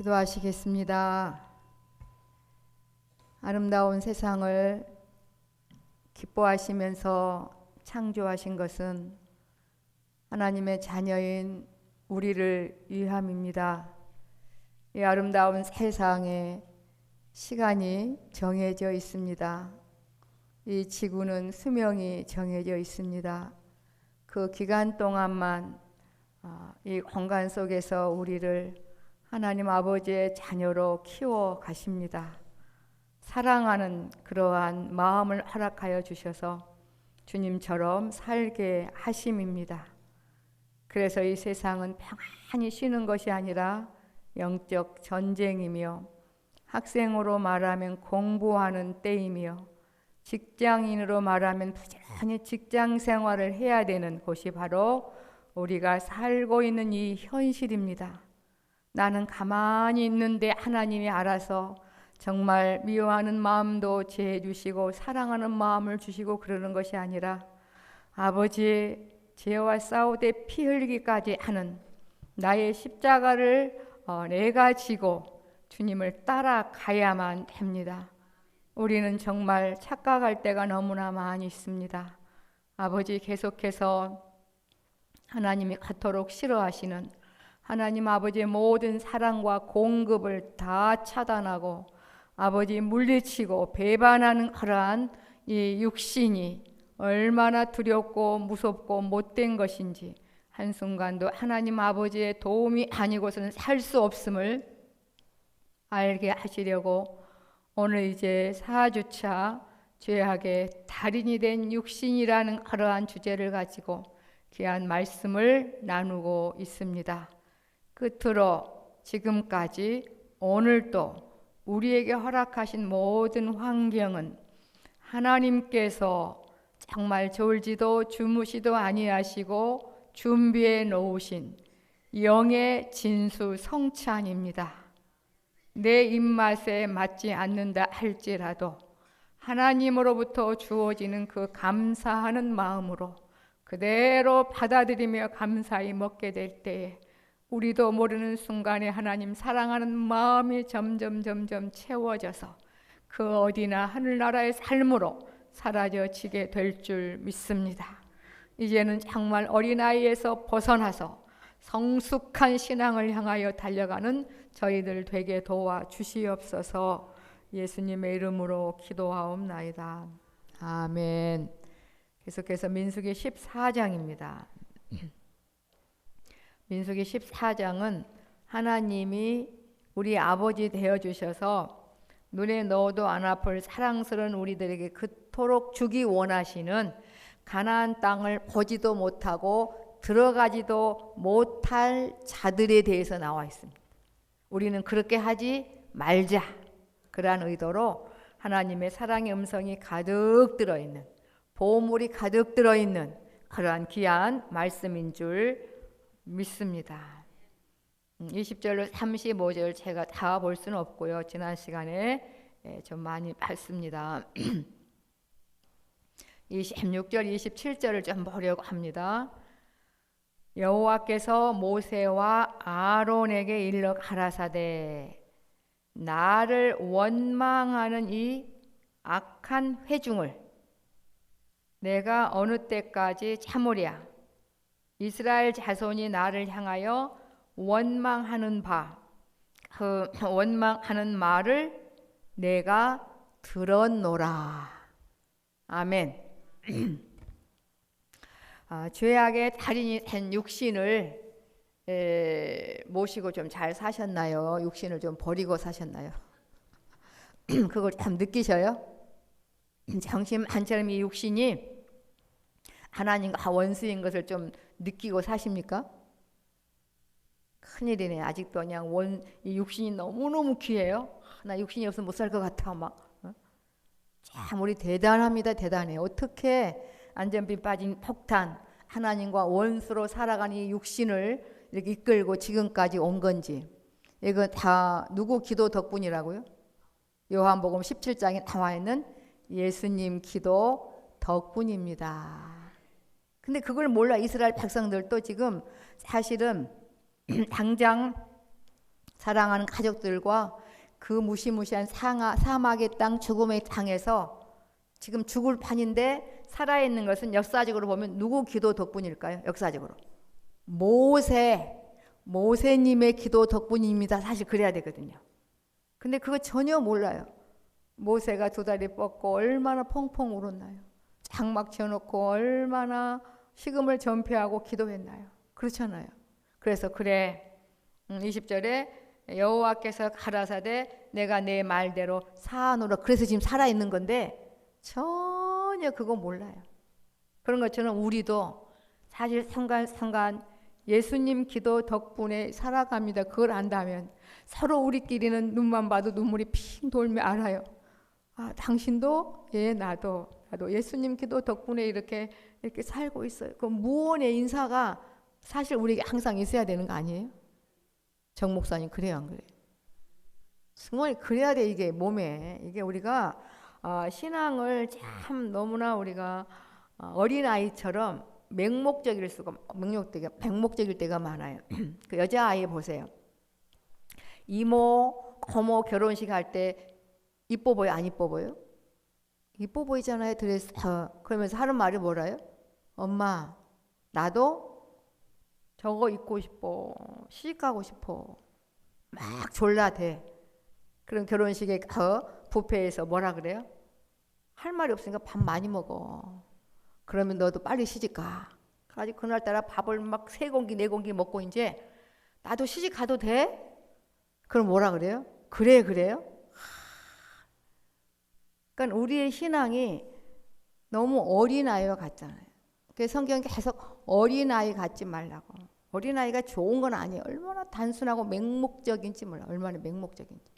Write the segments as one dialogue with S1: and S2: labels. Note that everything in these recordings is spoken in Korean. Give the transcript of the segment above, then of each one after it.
S1: 기도하시겠습니다. 아름다운 세상을 기뻐하시면서 창조하신 것은 하나님의 자녀인 우리를 위함입니다. 이 아름다운 세상에 시간이 정해져 있습니다. 이 지구는 수명이 정해져 있습니다. 그 기간 동안만 이 공간 속에서 우리를 하나님 아버지의 자녀로 키워 가십니다. 사랑하는 그러한 마음을 허락하여 주셔서 주님처럼 살게 하심입니다. 그래서 이 세상은 평안히 쉬는 것이 아니라 영적 전쟁이며, 학생으로 말하면 공부하는 때이며, 직장인으로 말하면 부지런히 직장 생활을 해야 되는 곳이 바로 우리가 살고 있는 이 현실입니다. 나는 가만히 있는데 하나님이 알아서 정말 미워하는 마음도 제해 주시고 사랑하는 마음을 주시고 그러는 것이 아니라 아버지 죄와 싸우되 피 흘리기까지 하는 나의 십자가를 내가 지고 주님을 따라가야만 됩니다. 우리는 정말 착각할 때가 너무나 많이 있습니다. 아버지, 계속해서 하나님이 그토록 싫어하시는 하나님 아버지의 모든 사랑과 공급을 다 차단하고 아버지 물리치고 배반하는 그러한 이 육신이 얼마나 두렵고 무섭고 못된 것인지, 한순간도 하나님 아버지의 도움이 아니고서는 살 수 없음을 알게 하시려고 오늘 이제 4주차 죄악의 달인이 된 육신이라는 그러한 주제를 가지고 귀한 말씀을 나누고 있습니다. 끝으로 지금까지 오늘도 우리에게 허락하신 모든 환경은 하나님께서 정말 졸지도 주무시도 아니하시고 준비해 놓으신 영의 진수성찬입니다. 내 입맛에 맞지 않는다 할지라도 하나님으로부터 주어지는 그 감사하는 마음으로 그대로 받아들이며 감사히 먹게 될 때에 우리도 모르는 순간에 하나님 사랑하는 마음이 점점 채워져서 그 어디나 하늘나라의 삶으로 사라져지게 될 줄 믿습니다. 이제는 정말 어린아이에서 벗어나서 성숙한 신앙을 향하여 달려가는 저희들 되게 도와주시옵소서. 예수님의 이름으로 기도하옵나이다. 아멘. 계속해서 민수기 14장입니다. 민수기 14장은 하나님이 우리 아버지 되어주셔서 눈에 넣어도 안 아플 사랑스러운 우리들에게 그토록 주기 원하시는 가나안 땅을 보지도 못하고 들어가지도 못할 자들에 대해서 나와 있습니다. 우리는 그렇게 하지 말자, 그러한 의도로 하나님의 사랑의 음성이 가득 들어있는, 보물이 가득 들어있는 그러한 귀한 말씀인 줄 믿습니다. 20절로 35절 제가 다 볼 수는 없고요. 지난 시간에 좀 많이 봤습니다. 26절, 27절을 좀 보려고 합니다. 여호와께서 모세와 아론에게 일러 가라사대, 나를 원망하는 이 악한 회중을 내가 어느 때까지 참으랴. 이스라엘 자손이 나를 향하여 원망하는 바, 그 원망하는 말을 내가 들었노라. 아멘. 죄악의 달인이 된 육신을 모시고 좀 잘 사셨나요? 육신을 좀 버리고 사셨나요? 그걸 참 느끼셔요? 정신 한처럼 이 육신이 하나님과 원수인 것을 좀 느끼고 사십니까? 큰일이네. 아직도 그냥 이 육신이 너무너무 귀해요. 나 육신이 없으면 못 살 것 같아. 참 우리 대단합니다. 대단해. 어떻게 안전비 빠진 폭탄, 하나님과 원수로 살아가는 이 육신을 이렇게 이끌고 지금까지 온 건지, 이거 다 누구 기도 덕분이라고요? 요한복음 17장에 나와 있는 예수님 기도 덕분입니다. 근데 그걸 몰라 이스라엘 백성들도 지금 사실은 당장 사랑하는 가족들과 그 무시무시한 사막의 땅, 죽음의 땅에서 지금 죽을 판인데 살아있는 것은 역사적으로 보면 누구 기도 덕분일까요? 역사적으로 모세님의 기도 덕분입니다. 사실 그래야 되거든요. 근데 그거 전혀 몰라요. 모세가 두 다리 뻗고 얼마나 펑펑 울었나요? 장막 지어놓고 얼마나 식음을 전폐하고 기도했나요? 그렇잖아요. 그래서 그래 20절에 여호와께서 가라사대 내가 내 말대로 사하노라. 그래서 지금 살아있는 건데 전혀 그거 몰라요. 그런 것처럼 우리도 사실 순간순간 예수님 기도 덕분에 살아갑니다. 그걸 안다면 서로 우리끼리는 눈만 봐도 눈물이 핑 돌며 알아요. 아, 당신도 나도 예수님 기도 덕분에 이렇게 살고 있어요. 그 무언의 인사가 사실 우리에게 항상 있어야 되는 거 아니에요? 정 목사님 그래요, 안 그래요? 정말 그래야 돼. 이게 몸에 이게 우리가 신앙을 참 너무나 우리가 어린 아이처럼 맹목적일 때가 많아요. 그 여자 아이 보세요. 이모, 고모 결혼식 할 때 이뻐 보여, 안 이뻐 보여? 이뻐 보이잖아요, 드레스. 그러면서 하는 말이 뭐라요? 엄마, 나도 저거 입고 싶어. 시집 가고 싶어. 막 졸라대. 그럼 결혼식에 뷔페에서 뭐라 그래요? 할 말이 없으니까 밥 많이 먹어. 그러면 너도 빨리 시집 가. 그래가지고 그날따라 밥을 막 3공기 4공기 먹고 이제 나도 시집 가도 돼? 그럼 뭐라 그래요? 그래요? 그러니까 우리의 신앙이 너무 어린아이와 같잖아요. 그래서 성경이 계속 어린아이 같지 말라고. 어린아이가 좋은 건 아니에요. 얼마나 단순하고 맹목적인지 몰라. 얼마나 맹목적인지.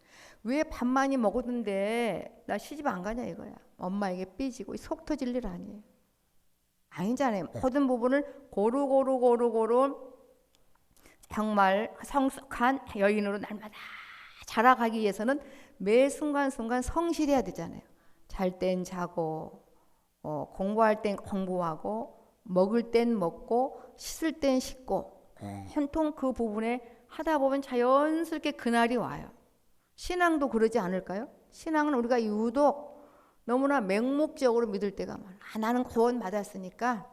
S1: 왜 밥 많이 먹었는데 나 시집 안 가냐 이거야. 엄마에게 삐지고 속 터질 일 아니에요. 아니잖아요. 모든 부분을 고루 정말 성숙한 여인으로 날마다 자라가기 위해서는 매 순간순간 성실해야 되잖아요. 잘 땐 자고 공부할 땐 공부하고 먹을 땐 먹고 씻을 땐 씻고 온통 그 부분에 하다 보면 자연스럽게 그날이 와요. 신앙도 그러지 않을까요? 신앙은 우리가 유독 너무나 맹목적으로 믿을 때가 많아. 나는 구원 받았으니까.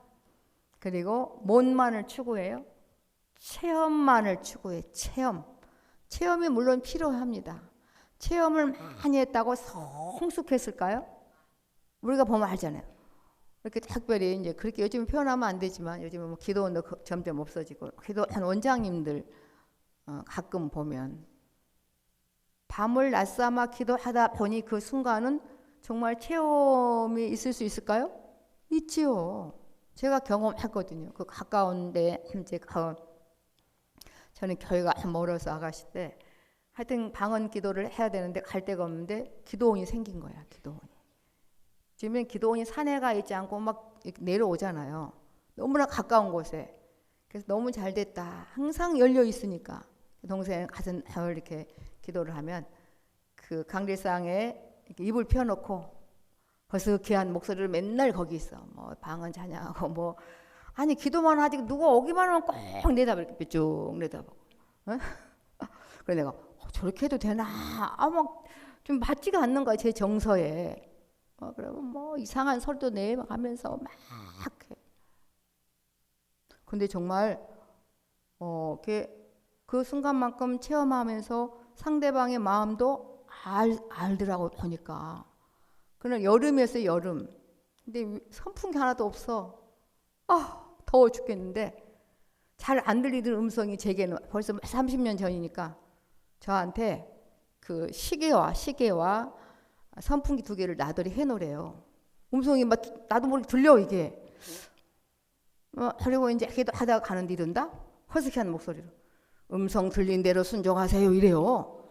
S1: 그리고 뭔만을 추구해요? 체험만을 추구해. 체험이 물론 필요합니다. 체험을 많이 했다고 성숙했을까요? 우리가 보면 알잖아요. 이렇게 특별히 이제 그렇게 요즘 표현하면 안 되지만 요즘은 뭐 기도원도 점점 없어지고 기도원 원장님들 가끔 보면 밤을 낮삼아 기도하다 보니 그 순간은 정말 체험이 있을 수 있을까요? 있지요. 제가 경험했거든요. 그 가까운데 이제 저는 교회가 멀어서 아가씨 때 하여튼 방언 기도를 해야 되는데 갈 데가 없는데 기도원이 생긴 거야. 기도원이. 지금 기도원이 산에 가 있지 않고 막 내려오잖아요. 너무나 가까운 곳에. 그래서 너무 잘 됐다. 항상 열려 있으니까 동생 가서 이렇게 기도를 하면 그 강대상에 이렇게 입을 펴놓고 허스키한 목소리를 맨날 거기 있어. 뭐 방언 찬양하고 뭐 아니 기도만 하지 누가 오기만 하면 꼭 내다봐 이렇게 쭉 내다보고. 어? 그래 내가 저렇게 해도 되나? 막 좀 맞지가 않는 거야 제 정서에. 그러면 뭐 이상한 소리도 내가면서 막 해. 근데 정말 그 순간만큼 체험하면서 상대방의 마음도 알더라고 보니까. 그는 여름이었어요, 여름. 근데 선풍기 하나도 없어. 더워 죽겠는데 잘 안 들리던 음성이 제게는 벌써 30년 전이니까 저한테 그 시계와 선풍기 2개를 나들이 해놓으래요. 음성이 막 나도 모르게 들려 이게. 그리고 이제 기도하다가 가는데 이른다? 허스키한 목소리로. 음성 들린 대로 순종하세요 이래요.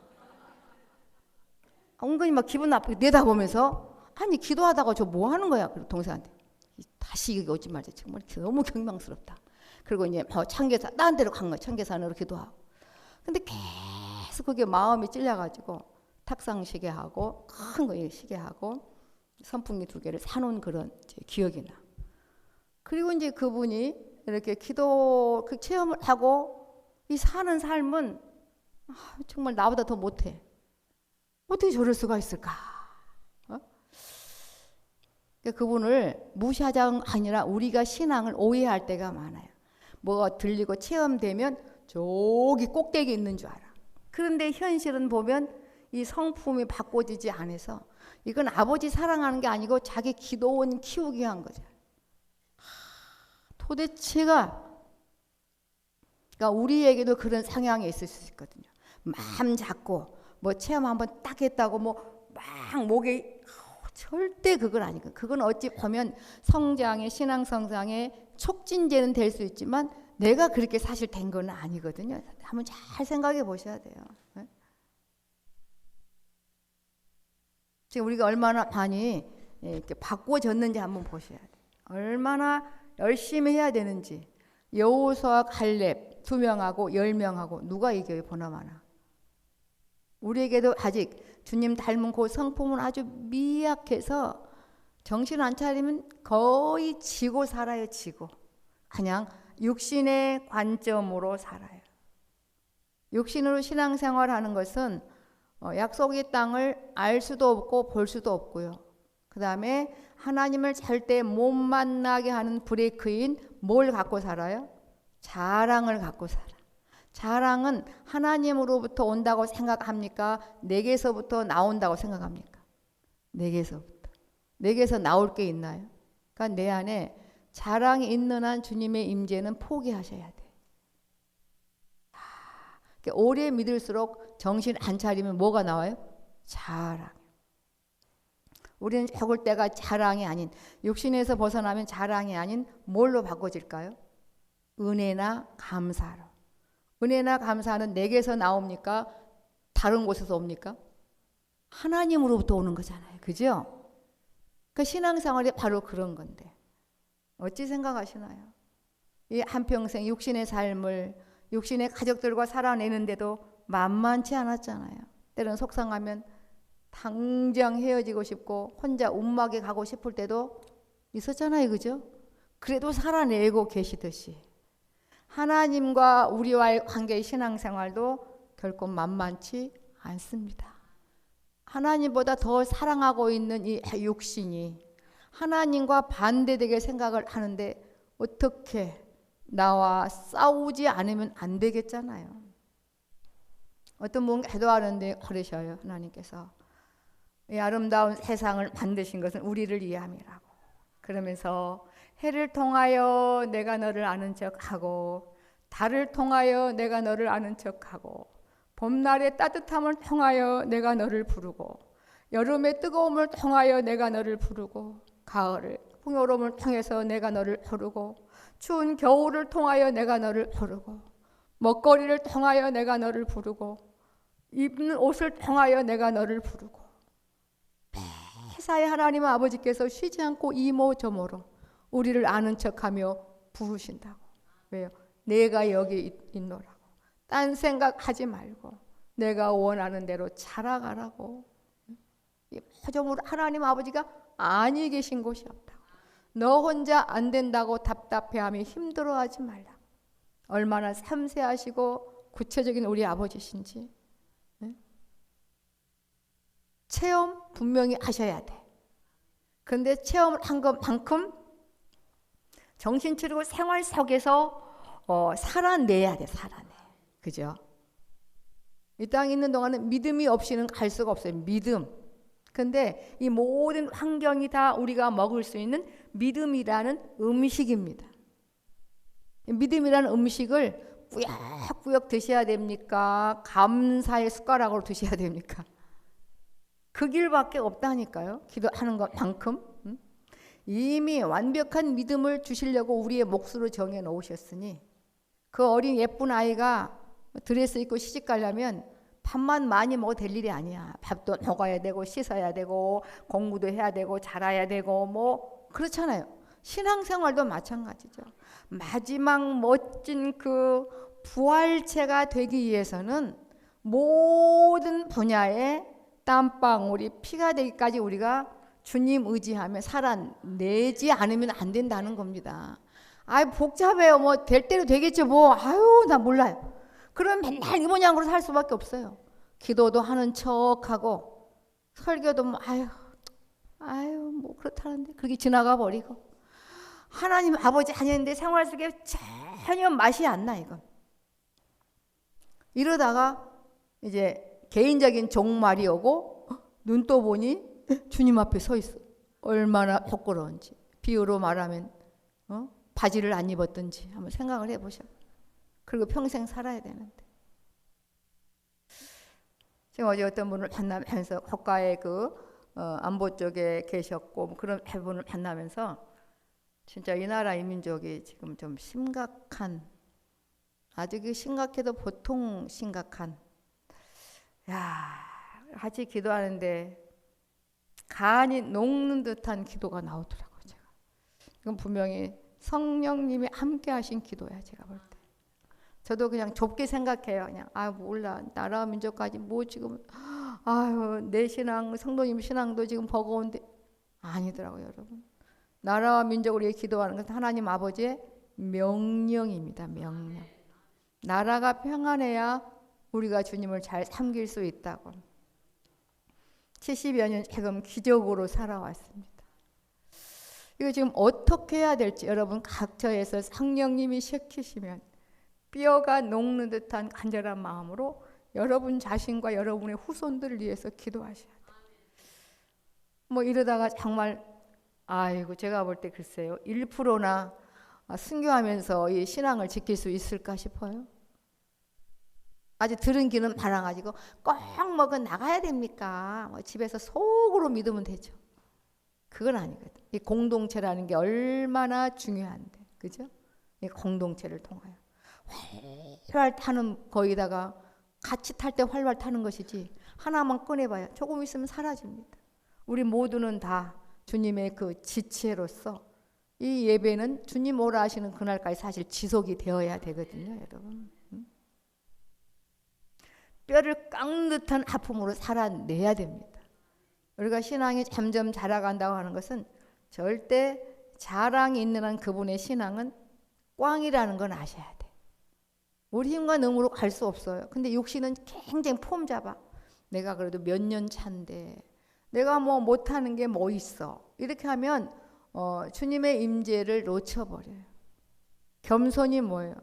S1: 은근히 막 기분 나쁘게 내다보면서 아니 기도하다가 저 뭐 하는 거야? 그리고 동생한테 다시 이거 오지 말자. 정말 너무 경망스럽다. 그리고 이제 청계산 딴 데로 간 거야. 청계산으로 기도하고. 근데 계속 그게 마음이 찔려가지고 탁상 시계하고 큰 거 시계하고 선풍기 2개를 사놓은 그런 기억이 나. 그리고 이제 그분이 이렇게 기도 그 체험을 하고 이 사는 삶은 정말 나보다 더 못해. 어떻게 저럴 수가 있을까? 그분을 무시하자가 아니라 우리가 신앙을 오해할 때가 많아요. 뭐가 들리고 체험되면 저기 꼭대기에 있는 줄 알아. 그런데 현실은 보면 이 성품이 바꿔지지 않아서 이건 아버지 사랑하는 게 아니고 자기 기도원 키우기 위한 거죠. 도대체가 그러니까 우리에게도 그런 성향이 있을 수 있거든요. 마음 잡고 뭐 체험 한번 딱 했다고 뭐 막 목에 절대 그건 아니고 그건 어찌 보면 성장의 신앙 성장의 촉진제는 될 수 있지만 내가 그렇게 사실 된 건 아니거든요. 한번 잘 생각해 보셔야 돼요. 지금 우리가 얼마나 많이 이렇게 바꿔졌는지 한번 보셔야 돼요. 얼마나 열심히 해야 되는지. 여호수아와 갈렙 2명하고 10명하고 누가 이겨요? 보나마나. 우리에게도 아직 주님 닮은 그 성품은 아주 미약해서 정신 안 차리면 거의 지고 살아요. 지고. 그냥 육신의 관점으로 살아요. 육신으로 신앙생활하는 것은 약속의 땅을 알 수도 없고 볼 수도 없고요. 그 다음에 하나님을 절대 못 만나게 하는 브레이크인 뭘 갖고 살아요? 자랑을 갖고 살아. 자랑은 하나님으로부터 온다고 생각합니까? 내게서부터 나온다고 생각합니까? 내게서부터. 내게서 나올 게 있나요? 그러니까 내 안에 자랑이 있는 한 주님의 임재는 포기하셔야 돼. 오래 믿을수록 정신 안 차리면 뭐가 나와요? 자랑. 우리는 적을 때가 자랑이 아닌, 육신에서 벗어나면 자랑이 아닌 뭘로 바꿔질까요? 은혜나 감사로. 은혜나 감사는 내게서 나옵니까? 다른 곳에서 옵니까? 하나님으로부터 오는 거잖아요. 그죠? 그 신앙생활이 바로 그런 건데 어찌 생각하시나요? 이 한평생 육신의 삶을 육신의 가족들과 살아내는데도 만만치 않았잖아요. 때로는 속상하면 당장 헤어지고 싶고 혼자 움막에 가고 싶을 때도 있었잖아요. 그죠? 그래도 살아내고 계시듯이 하나님과 우리와의 관계의 신앙생활도 결코 만만치 않습니다. 하나님보다 더 사랑하고 있는 이 육신이 하나님과 반대되게 생각을 하는데 어떻게 나와 싸우지 않으면 안 되겠잖아요. 어떤 분 기도하는데 그러셔요. 하나님께서 이 아름다운 세상을 만드신 것은 우리를 위함이라고. 그러면서 해를 통하여 내가 너를 아는 척하고 달을 통하여 내가 너를 아는 척하고 봄날의 따뜻함을 통하여 내가 너를 부르고 여름의 뜨거움을 통하여 내가 너를 부르고 가을의 풍요로움을 통해서 내가 너를 부르고 추운 겨울을 통하여 내가 너를 부르고 먹거리를 통하여 내가 너를 부르고 입는 옷을 통하여 내가 너를 부르고 매사에 하나님 아버지께서 쉬지 않고 이모저모로 우리를 아는 척하며 부르신다고. 왜요? 내가 여기 있노라고. 딴 생각하지 말고 내가 원하는 대로 자라가라고. 모조모로 하나님 아버지가 아니 계신 곳이 없다. 너 혼자 안 된다고 답답해하며 힘들어하지 말라. 얼마나 섬세하시고 구체적인 우리 아버지신지. 체험 분명히 하셔야 돼. 그런데 체험을 한 것만큼 정신 차리고 생활 속에서 살아내야 돼. 살아내. 그죠? 이 땅에 있는 동안은 믿음이 없이는 갈 수가 없어요. 믿음. 근데 이 모든 환경이 다 우리가 먹을 수 있는 믿음이라는 음식입니다. 믿음이라는 음식을 꾸역꾸역 드셔야 됩니까? 감사의 숟가락으로 드셔야 됩니까? 그 길밖에 없다니까요. 기도하는 것만큼. 이미 완벽한 믿음을 주시려고 우리의 몫으로 정해 놓으셨으니 그 어린 예쁜 아이가 드레스 입고 시집 가려면 밥만 많이 먹어도 될 일이 아니야. 밥도 먹어야 되고 씻어야 되고 공부도 해야 되고 자라야 되고 뭐 그렇잖아요. 신앙생활도 마찬가지죠. 마지막 멋진 그 부활체가 되기 위해서는 모든 분야에 땀방울이 피가 되기까지 우리가 주님 의지하며 살아내지 않으면 안 된다는 겁니다. 아이 복잡해요. 뭐 될 대로 되겠죠. 뭐 아유 나 몰라요. 그럼 맨날 이 모양으로 살 수밖에 없어요. 기도도 하는 척하고 설교도 뭐 아유 뭐 그렇다는데 그게 지나가 버리고 하나님 아버지 아닌데 생활 속에 전혀 맛이 안 나 이건. 이러다가 이제 개인적인 종말이 오고 눈 떠 보니 주님 앞에 서 있어. 얼마나 부끄러운지. 비유로 말하면 바지를 안 입었든지 한번 생각을 해보셔. 그리고 평생 살아야 되는데. 지금 어제 어떤 분을 만나면서 국가의 안보 쪽에 계셨고 뭐 그런 분을 만나면서 진짜 이 나라 이 민족이 지금 좀 심각한, 아주 심각해도 보통 심각한, 같이 기도하는데 간이 녹는 듯한 기도가 나오더라고요. 제가. 이건 분명히 성령님이 함께 하신 기도야. 제가 볼 때. 저도 그냥 좁게 생각해요. 그냥 몰라. 나라 민족까지 뭐 지금 내 신앙, 성도님 신앙도 지금 버거운데 아니더라고요, 여러분. 나라와 민족을 위해 기도하는 것은 하나님 아버지의 명령입니다. 명령. 나라가 평안해야 우리가 주님을 잘 섬길 수 있다고. 70여 년 지금 기적으로 살아왔습니다. 이거 지금 어떻게 해야 될지 여러분 각처에서 성령님이 시키시면 뼈가 녹는 듯한 간절한 마음으로 여러분 자신과 여러분의 후손들을 위해서 기도하셔야 돼요. 뭐 이러다가 정말 제가 볼 때 글쎄요 1%나 순교하면서 이 신앙을 지킬 수 있을까 싶어요. 아주 들은 귀는 바라가지고 꼭 나가야 됩니까? 집에서 속으로 믿으면 되죠. 그건 아니거든. 이 공동체라는 게 얼마나 중요한데, 그죠? 이 공동체를 통하여 활활 타는 거기다가 같이 탈 때 활활 타는 것이지 하나만 꺼내봐야 조금 있으면 사라집니다. 우리 모두는 다 주님의 그 지체로서 이 예배는 주님 오라 하시는 그날까지 사실 지속이 되어야 되거든요, 여러분. 뼈를 깎는 듯한 아픔으로 살아내야 됩니다. 우리가 신앙이 점점 자라간다고 하는 것은 절대 자랑이 있는 한 그분의 신앙은 꽝이라는 건 아셔야 돼. 우리 힘과 능으로 갈 수 없어요. 근데 육신은 굉장히 폼 잡아. 내가 그래도 몇 년 차인데 내가 뭐 못하는 게 뭐 있어. 이렇게 하면 주님의 임재를 놓쳐버려요. 겸손이 뭐예요?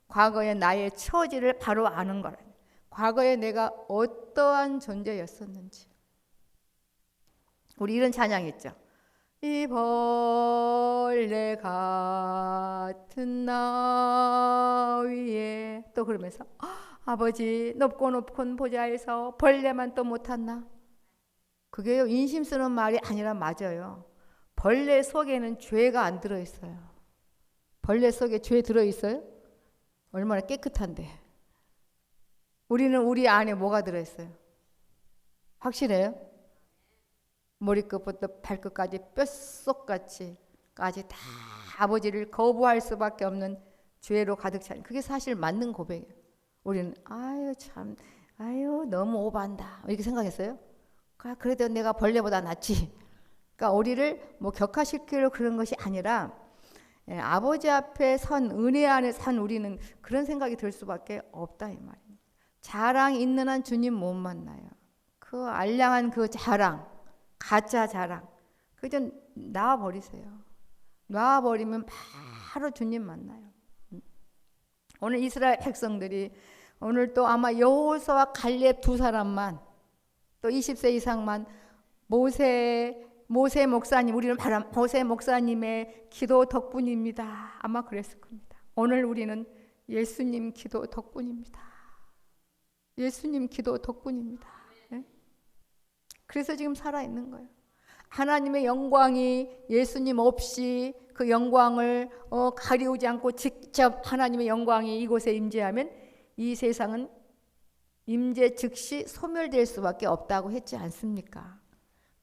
S1: 과거의 나의 처지를 바로 아는 거라. 과거에 내가 어떠한 존재였었는지. 우리 이런 찬양 있죠. 이 벌레 같은 나 위에 또 그러면서 아버지 높고 높은 보좌에서 벌레만 또 못했나? 그게요 인심 쓰는 말이 아니라 맞아요. 벌레 속에는 죄가 안 들어있어요. 벌레 속에 죄 들어있어요? 얼마나 깨끗한데. 우리는 우리 안에 뭐가 들어있어요? 확실해요? 머리끝부터 발끝까지 뼛속까지 다 아버지를 거부할 수밖에 없는 죄로 가득 찬, 그게 사실 맞는 고백이에요. 우리는 너무 오버한다 이렇게 생각했어요. 그래도 내가 벌레보다 낫지. 그러니까 우리를 뭐 격화시키려고 그런 것이 아니라 아버지 앞에 선, 은혜 안에 산 우리는 그런 생각이 들 수밖에 없다 이 말이에요. 자랑 있는 한 주님 못 만나요. 그 알량한 그 자랑, 가짜 자랑, 그거 좀 놔버리세요. 놔버리면 바로 주님 만나요. 오늘 이스라엘 백성들이 오늘 또 아마 여호수아와 갈렙 두 사람만, 또 20세 이상만 모세 목사님, 우리는 바로 모세 목사님의 기도 덕분입니다. 아마 그랬을 겁니다. 오늘 우리는 예수님 기도 덕분입니다. 예수님 기도 덕분입니다. 네? 그래서 지금 살아있는 거예요. 하나님의 영광이 예수님 없이 그 영광을 가리우지 않고 직접 하나님의 영광이 이곳에 임재하면 이 세상은 임재 즉시 소멸될 수밖에 없다고 했지 않습니까?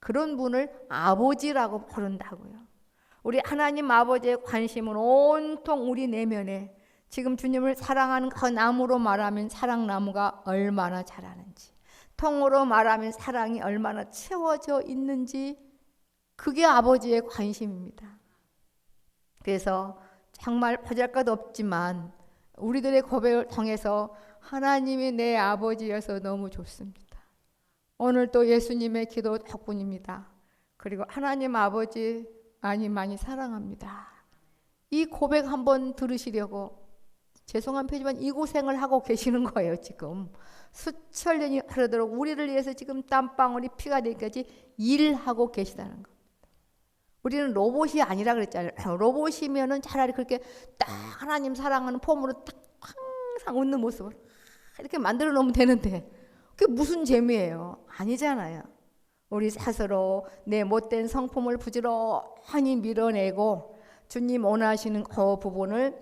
S1: 그런 분을 아버지라고 부른다고요. 우리 하나님 아버지의 관심은 온통 우리 내면에 지금 주님을 사랑하는 그 나무로 말하면 사랑나무가 얼마나 자라는지, 통으로 말하면 사랑이 얼마나 채워져 있는지, 그게 아버지의 관심입니다. 그래서 정말 보잘것 없지만 우리들의 고백을 통해서 하나님이 내 아버지여서 너무 좋습니다. 오늘 또 예수님의 기도 덕분입니다. 그리고 하나님 아버지 많이 많이 사랑합니다. 이 고백 한번 들으시려고 죄송한 표지만 이 고생을 하고 계시는 거예요. 지금 수천 년이 흐르도록 우리를 위해서 지금 땀방울이 피가 되기까지 일하고 계시다는 거. 우리는 로봇이 아니라 그랬잖아요. 로봇이면은 차라리 그렇게 딱 하나님 사랑하는 폼으로 딱 항상 웃는 모습을 이렇게 만들어 놓으면 되는데 그게 무슨 재미예요? 아니잖아요. 우리 스스로 내 못된 성품을 부지런히 밀어내고 주님 원하시는 그 부분을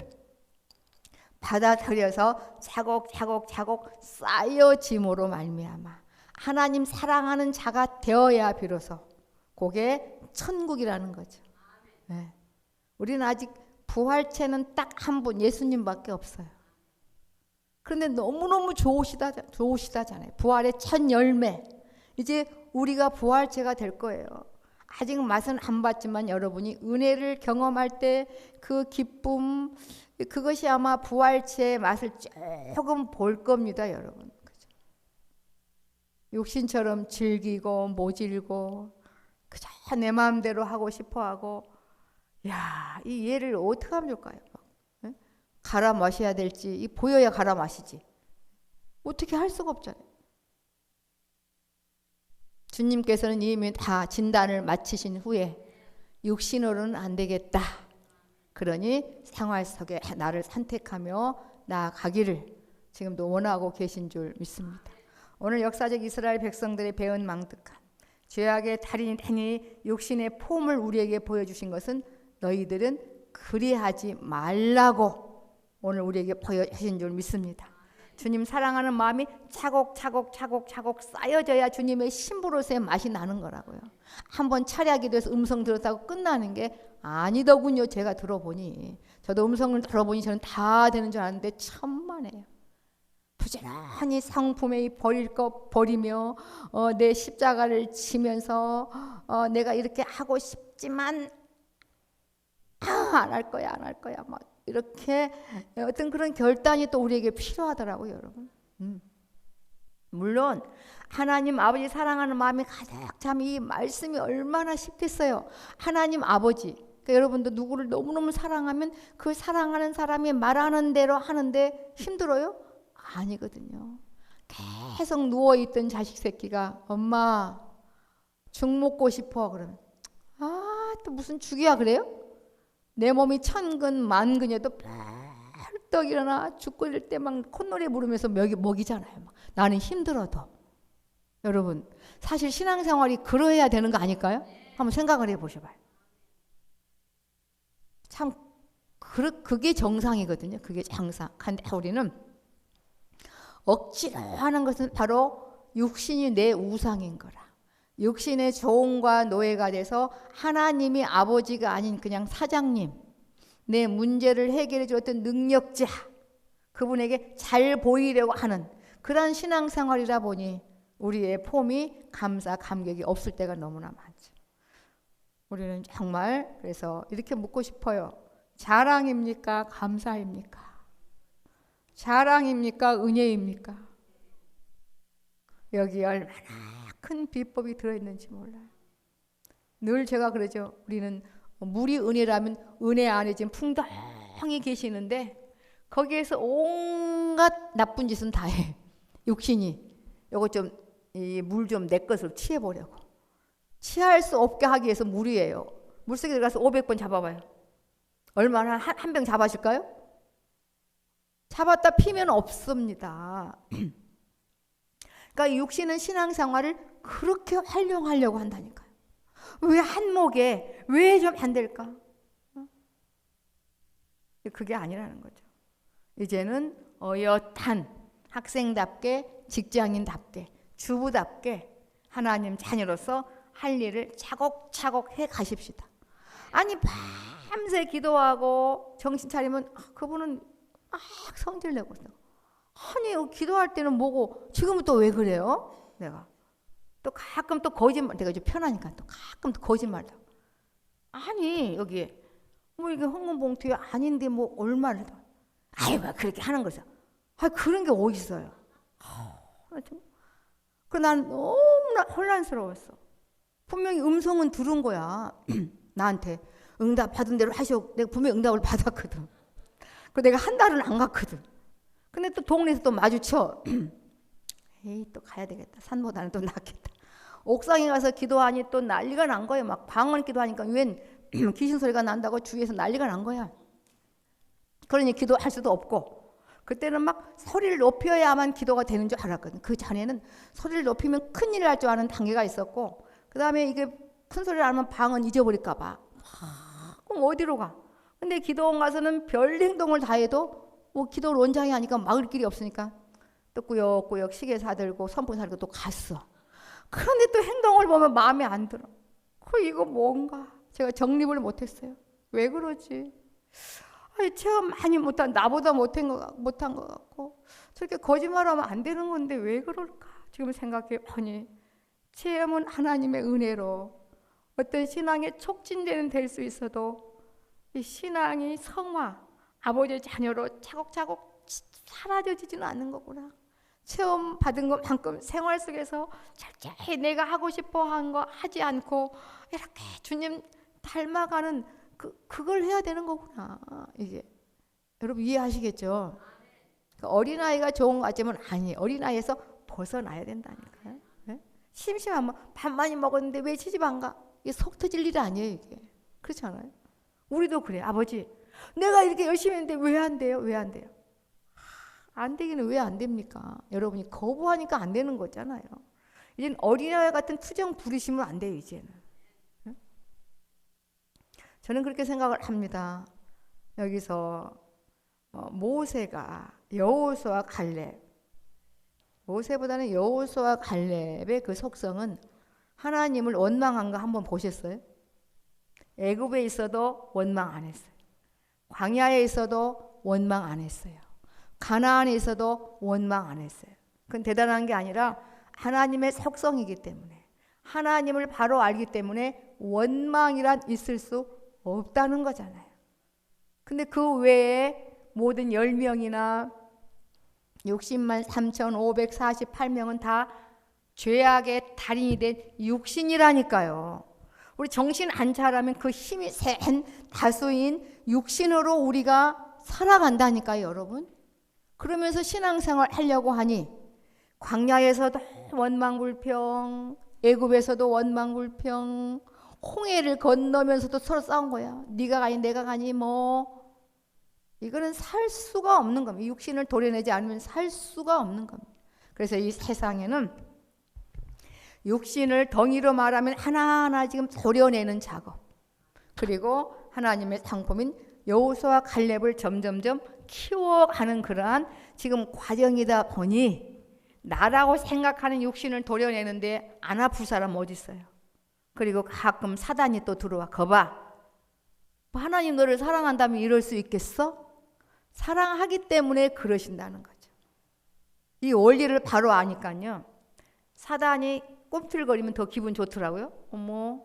S1: 받아들여서 차곡차곡 쌓여짐으로 말미암아 하나님 사랑하는 자가 되어야 비로소 그게 천국이라는 거죠. 네. 우리는 아직 부활체는 딱 한 분 예수님밖에 없어요. 그런데 너무너무 좋으시다잖아요. 부활의 첫 열매. 이제 우리가 부활체가 될 거예요. 아직 맛은 안 봤지만 여러분이 은혜를 경험할 때 그 기쁨, 그것이 아마 부활체의 맛을 조금 볼 겁니다, 여러분. 그죠? 육신처럼 즐기고 모질고 그저 내 마음대로 하고 싶어하고, 야, 이 얘를 어떻게 하면 좋을까요? 네? 갈아 마셔야 될지 보여야 갈아 마시지. 어떻게 할 수가 없잖아요. 주님께서는 이미 다 진단을 마치신 후에 육신으로는 안 되겠다. 그러니 생활 속에 나를 선택하며 나아가기를 지금도 원하고 계신 줄 믿습니다. 오늘 역사적 이스라엘 백성들의 배은 망득한 죄악의 달인이 되니 육신의 폼을 우리에게 보여주신 것은 너희들은 그리하지 말라고 오늘 우리에게 보여주신 줄 믿습니다. 주님 사랑하는 마음이 차곡차곡 쌓여져야 주님의 신부로서의 맛이 나는 거라고요. 한번 차례하게 돼서 음성 들었다고 끝나는 게 아니더군요. 제가 들어보니, 저도 음성을 들어보니 저는 다 되는 줄 알았는데 천만에요. 부지런히 성품에 버릴 거 버리며 내 십자가를 지면서 내가 이렇게 하고 싶지만 안 할 거야 막 이렇게 어떤 그런 결단이 또 우리에게 필요하더라고요, 여러분. 물론 하나님 아버지 사랑하는 마음이 가득 참 이 말씀이 얼마나 쉽겠어요. 하나님 아버지, 그러니까 여러분도 누구를 너무너무 사랑하면 그 사랑하는 사람이 말하는 대로 하는데 힘들어요? 아니거든요. 계속 누워있던 자식 새끼가 엄마 죽 먹고 싶어 그러면 또 무슨 죽이야 그래요? 내 몸이 천근 만근여도 벌떡 일어나 죽 끓일 때 막 콧노래 부르면서 먹이잖아요. 나는 힘들어도. 여러분 사실 신앙생활이 그러해야 되는 거 아닐까요? 한번 생각을 해보셔봐요. 참 그게 정상이거든요. 그게 정상. 근데 우리는 억지로 하는 것은 바로 육신이 내 우상인 거라. 육신의 종과 노예가 돼서 하나님이 아버지가 아닌 그냥 사장님, 내 문제를 해결해 줬던 능력자, 그분에게 잘 보이려고 하는 그런 신앙생활이다 보니 우리의 폼이 감사, 감격이 없을 때가 너무나 많죠. 우리는 정말 그래서 이렇게 묻고 싶어요. 자랑입니까? 감사입니까? 자랑입니까? 은혜입니까? 여기 얼마나 큰 비법이 들어있는지 몰라요. 늘 제가 그러죠. 우리는 물이 은혜라면 은혜 안에 지금 풍덩이 계시는데 거기에서 온갖 나쁜 짓은 다 해. 육신이 요거 좀 물 좀 내 것으로 취해보려고. 취할 수 없게 하기 위해서 물이에요. 물속에 들어가서 500번 잡아봐요. 얼마나 한 병 잡아실까요? 잡았다 피면 없습니다. 그러니까 육신은 신앙생활을 그렇게 활용하려고 한다니까요. 왜 한몫에 왜 좀 안 될까? 그게 아니라는 거죠. 이제는 어엿한 학생답게 직장인답게 주부답게 하나님 자녀로서 할 일을 차곡차곡 해 가십시다. 아니 밤새 기도하고 정신 차리면 그분은 막 성질내고 있어. 아니 기도할 때는 뭐고 지금은 또 왜 그래요? 내가 또 가끔 또 거짓말, 내가 이제 편하니까 또 가끔 또 거짓말도. 아니 여기 뭐 이게 헌금 봉투에 아닌데 뭐 얼마를 더. 아이고 그렇게 하는 거죠. 아 그런 게 어디 있어요. 그 난 너무나 혼란스러웠어. 분명히 음성은 들은 거야. 나한테 응답 받은 대로 하시오. 내가 분명히 응답을 받았거든. 그 내가 한 달은 안 갔거든. 근데 또 동네에서 또 마주쳐. 에이 또 가야 되겠다. 산보다는 또 낫겠다. 옥상에 가서 기도하니 또 난리가 난 거예요. 막 방언 기도하니까 웬 귀신 소리가 난다고 주위에서 난리가 난 거야. 그러니 기도할 수도 없고. 그때는 막 소리를 높여야만 기도가 되는 줄 알았거든. 그 전에는 소리를 높이면 큰일 날 줄 아는 단계가 있었고, 그 다음에 이게 큰 소리를 하면 방언 잊어버릴까 봐. 그럼 어디로 가? 근데 기도원 가서는 별 행동을 다 해도 뭐 기도를 원장이 하니까 막을 길이 없으니까 또 꾸역꾸역 시계 사들고 선풍 사들고 또 갔어. 그런데 또 행동을 보면 마음에 안 들어. 이거 뭔가 제가 정립을 못했어요. 왜 그러지? 체험 많이 못한 나보다 못한 것 같고 저렇게 거짓말하면 안 되는 건데 왜 그럴까? 지금 생각해 보니 체험은 하나님의 은혜로 어떤 신앙의 촉진되는 될 수 있어도 이 신앙이 성화, 아버지의 자녀로 차곡차곡 사라져지지는 않는 거구나. 체험 받은 것만큼 생활 속에서 철저히 내가 하고 싶어 한 거 하지 않고 이렇게 주님 닮아가는 그걸 해야 되는 거구나. 이게 여러분 이해하시겠죠? 어린아이가 좋은 것 같지만 아니에요. 어린아이에서 벗어나야 된다니까요. 네? 심심하면 밥 많이 먹었는데 왜 시집 안 가? 이게 속 터질 일이 아니에요. 이게 그렇잖아요. 우리도 그래. 아버지 내가 이렇게 열심히 했는데 왜 안 돼요? 왜 안 돼요? 안 되기는 왜 안 됩니까? 여러분이 거부하니까 안 되는 거잖아요. 이제는 어린아이 같은 투정 부리시면 안 돼요. 이제는. 저는 그렇게 생각을 합니다. 여기서 모세가 여호수아 갈렙, 모세보다는 여호수아 갈렙의 그 속성은 하나님을 원망한 거 한번 보셨어요? 애굽에 있어도 원망 안 했어요. 광야에 있어도 원망 안 했어요. 가나안에 있어도 원망 안 했어요. 그건 대단한 게 아니라 하나님의 속성이기 때문에, 하나님을 바로 알기 때문에 원망이란 있을 수 없다는 거잖아요. 근데 그 외에 모든 10명이나 60만 3,548명은 다 죄악의 달인이 된 육신이라니까요. 우리 정신 안 차리면 그 힘이 센 다수인 육신으로 우리가 살아간다니까요, 여러분. 그러면서 신앙생활 하려고 하니 광야에서도 원망불평, 애굽에서도 원망불평, 홍해를 건너면서도 서로 싸운 거야. 네가 가니 내가 가니 뭐. 이거는 살 수가 없는 겁니다. 육신을 도려내지 않으면 살 수가 없는 겁니다. 그래서 이 세상에는 육신을 덩이로 말하면 하나하나 지금 도려내는 작업, 그리고 하나님의 상품인 여호수아 갈렙을 점점점 키워가는 그러한 지금 과정이다 보니 나라고 생각하는 육신을 도려내는데 안 아플 사람 어디 있어요? 그리고 가끔 사단이 또 들어와. 거봐, 하나님 너를 사랑한다면 이럴 수 있겠어? 사랑하기 때문에 그러신다는 거죠. 이 원리를 바로 아니까요, 사단이 꿈틀거리면 더 기분 좋더라고요. 어머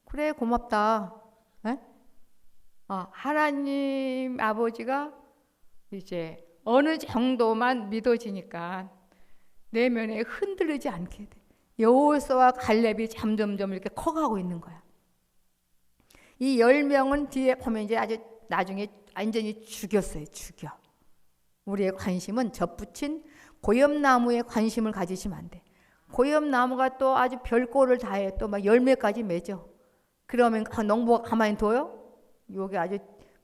S1: 그래 고맙다. 에? 하나님 아버지가 이제 어느 정도만 믿어지니까 내면에 흔들리지 않게 돼. 여호수아와 갈렙이 점점점 이렇게 커가고 있는 거야. 이 10명은 뒤에 보면 이제 아주 나중에 완전히 죽였어요. 죽여. 우리의 관심은 젖붙인 고엽나무에 관심을 가지시면 안 돼. 고엽나무가 또 아주 별꼴을 다해. 또 막 열매까지 맺어. 그러면 농부가 가만히 둬요? 요게 아주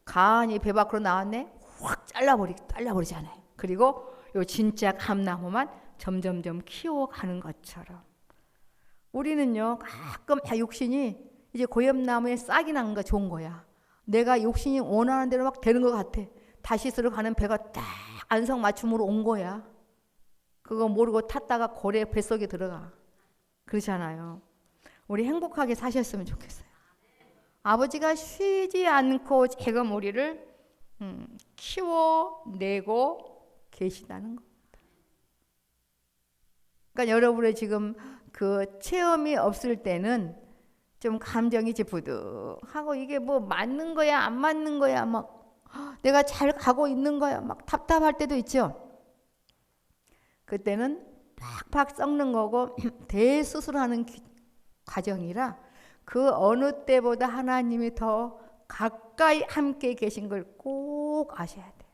S1: 간이 배 밖으로 나왔네? 확 잘라버리잖아요. 그리고 요 진짜 감나무만 점점점 키워가는 것처럼 우리는요, 가끔 육신이 이제 고엽나무에 싹이 난 거 좋은 거야. 내가 욕심이 원하는 대로 막 되는 것 같아. 다시스로 가는 배가 딱 안성맞춤으로 온 거야. 그거 모르고 탔다가 고래 뱃속에 들어가. 그렇잖아요. 우리 행복하게 사셨으면 좋겠어요. 아버지가 쉬지 않고 지금 우리를 키워내고 계시다는 겁니다. 그러니까 여러분의 지금 그 체험이 없을 때는 좀 감정이 부득하고 이게 뭐 맞는 거야 안 맞는 거야 막 내가 잘 가고 있는 거야. 막 답답할 때도 있죠. 그때는 팍팍 썩는 거고 대수술하는 과정이라 그 어느 때보다 하나님이 더 가까이 함께 계신 걸 꼭 아셔야 돼요.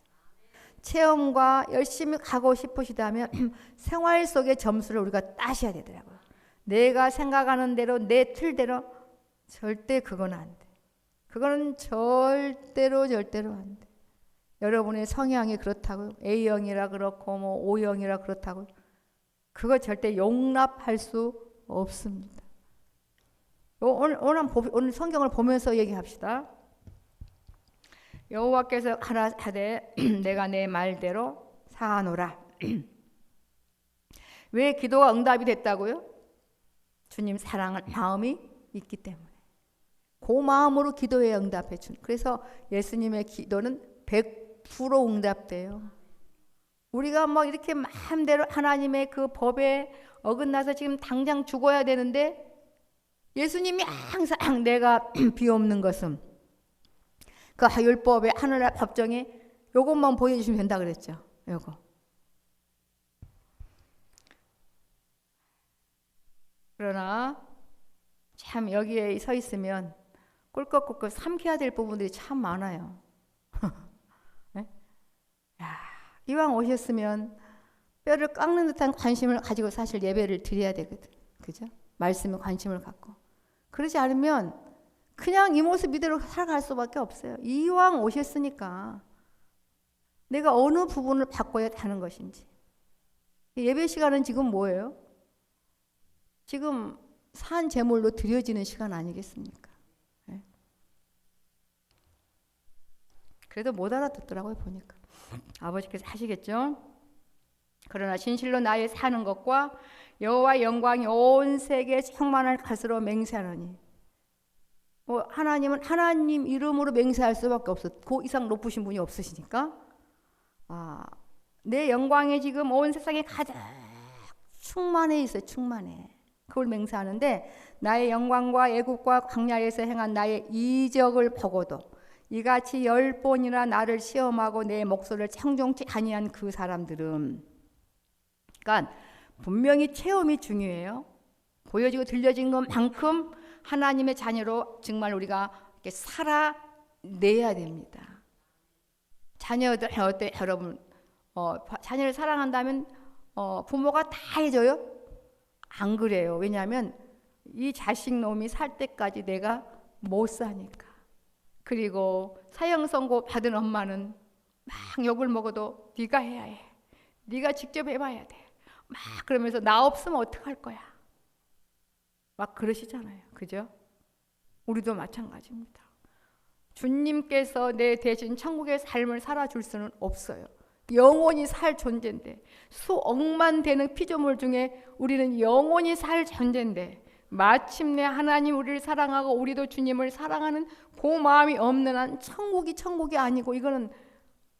S1: 체험과 열심히 가고 싶으시다면 생활 속의 점수를 우리가 따셔야 되더라고요. 내가 생각하는 대로 내 틀대로 절대 그건 안 돼. 그거는 절대로 안 돼. 여러분의 성향이 그렇다고요. A형이라 그렇고 뭐 O형이라 그렇다고요. 그거 절대 용납할 수 없습니다. 오늘 성경을 보면서 얘기합시다. 여호와께서 하라하되 내가 내 말대로 사하노라. 왜 기도가 응답이 됐다고요? 주님 사랑할 마음이 있기 때문에. 그 마음으로 기도에 응답해 준. 그래서 예수님의 기도는 100% 응답돼요. 우리가 막 이렇게 마음대로 하나님의 그 법에 어긋나서 지금 당장 죽어야 되는데 예수님이 항상 내가 비옵는 것은 그 율법의 하늘의 법정에 요것만 보여주시면 된다 그랬죠. 요거. 그러나 참 여기에 서 있으면 꿀꺽꿀꺽 삼켜야 될 부분들이 참 많아요. 네? 야, 이왕 오셨으면 뼈를 깎는 듯한 관심을 가지고 사실 예배를 드려야 되거든. 그죠? 말씀에 관심을 갖고. 그러지 않으면 그냥 이 모습 이대로 살아갈 수밖에 없어요. 이왕 오셨으니까 내가 어느 부분을 바꿔야 하는 것인지. 예배 시간은 지금 뭐예요? 지금 산 제물로 드려지는 시간 아니겠습니까? 네. 그래도 못 알아듣더라고요 보니까. 아버지께서 하시겠죠? 그러나 진실로 나의 사는 것과 여호와 영광이 온 세계에 충만할 것으로 맹세하노니. 하나님은 하나님 이름으로 맹세할 수밖에 없어. 그 이상 높으신 분이 없으시니까. 내 영광이 지금 온 세상에 가득 충만해 있어요. 충만해. 그걸 맹세하는데 나의 영광과 애국과 광야에서 행한 나의 이적을 보고도 이같이 10번이나 나를 시험하고 내 목소리를 청종치 아니한 그 사람들은, 그러니까 분명히 체험이 중요해요. 보여지고 들려진 것만큼 하나님의 자녀로 정말 우리가 이렇게 살아내야 됩니다. 자녀들 어때 여러분? 자녀를 사랑한다면 부모가 다 해줘요? 안 그래요. 왜냐하면 이 자식 놈이 살 때까지 내가 못 사니까. 그리고 사형 선고 받은 엄마는 막 욕을 먹어도 네가 해야 해. 네가 직접 해봐야 돼. 막 그러면서 나 없으면 어떡할 거야. 막 그러시잖아요. 그죠? 우리도 마찬가지입니다. 주님께서 내 대신 천국의 삶을 살아줄 수는 없어요. 영원히 살 존재인데, 수억만 되는 피조물 중에 우리는 영원히 살 존재인데, 마침내 하나님 우리를 사랑하고 우리도 주님을 사랑하는 그 마음이 없는 한 천국이 아니고 이거는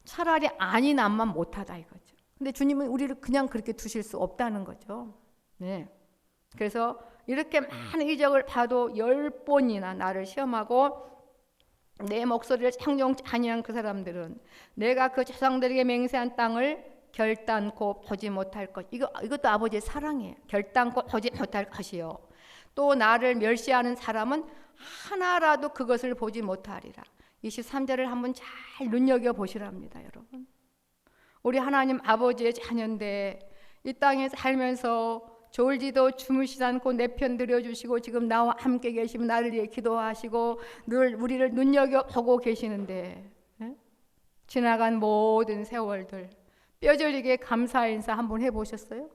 S1: 차라리 아닌 암만 못하다 이거죠. 근데 주님은 우리를 그냥 그렇게 두실 수 없다는 거죠. 네. 그래서 이렇게 많은 이적을 봐도 10번이나 나를 시험하고 내 목소리를 청종치 아니한 그 사람들은 내가 그 조상들에게 맹세한 땅을 결단코 보지 못할 것. 이것도 아버지의 사랑이에요. 결단코 보지 못할 것이요. 또 나를 멸시하는 사람은 하나라도 그것을 보지 못하리라. 23절을 한번 잘 눈여겨보시랍니다. 여러분. 우리 하나님 아버지의 자녀인데 이 땅에 살면서 졸지도 주무시지 않고 내 편 들여주시고 지금 나와 함께 계시면 나를 위해 기도하시고 늘 우리를 눈여겨보고 계시는데, 지나간 모든 세월들 뼈저리게 감사 인사 한번 해보셨어요?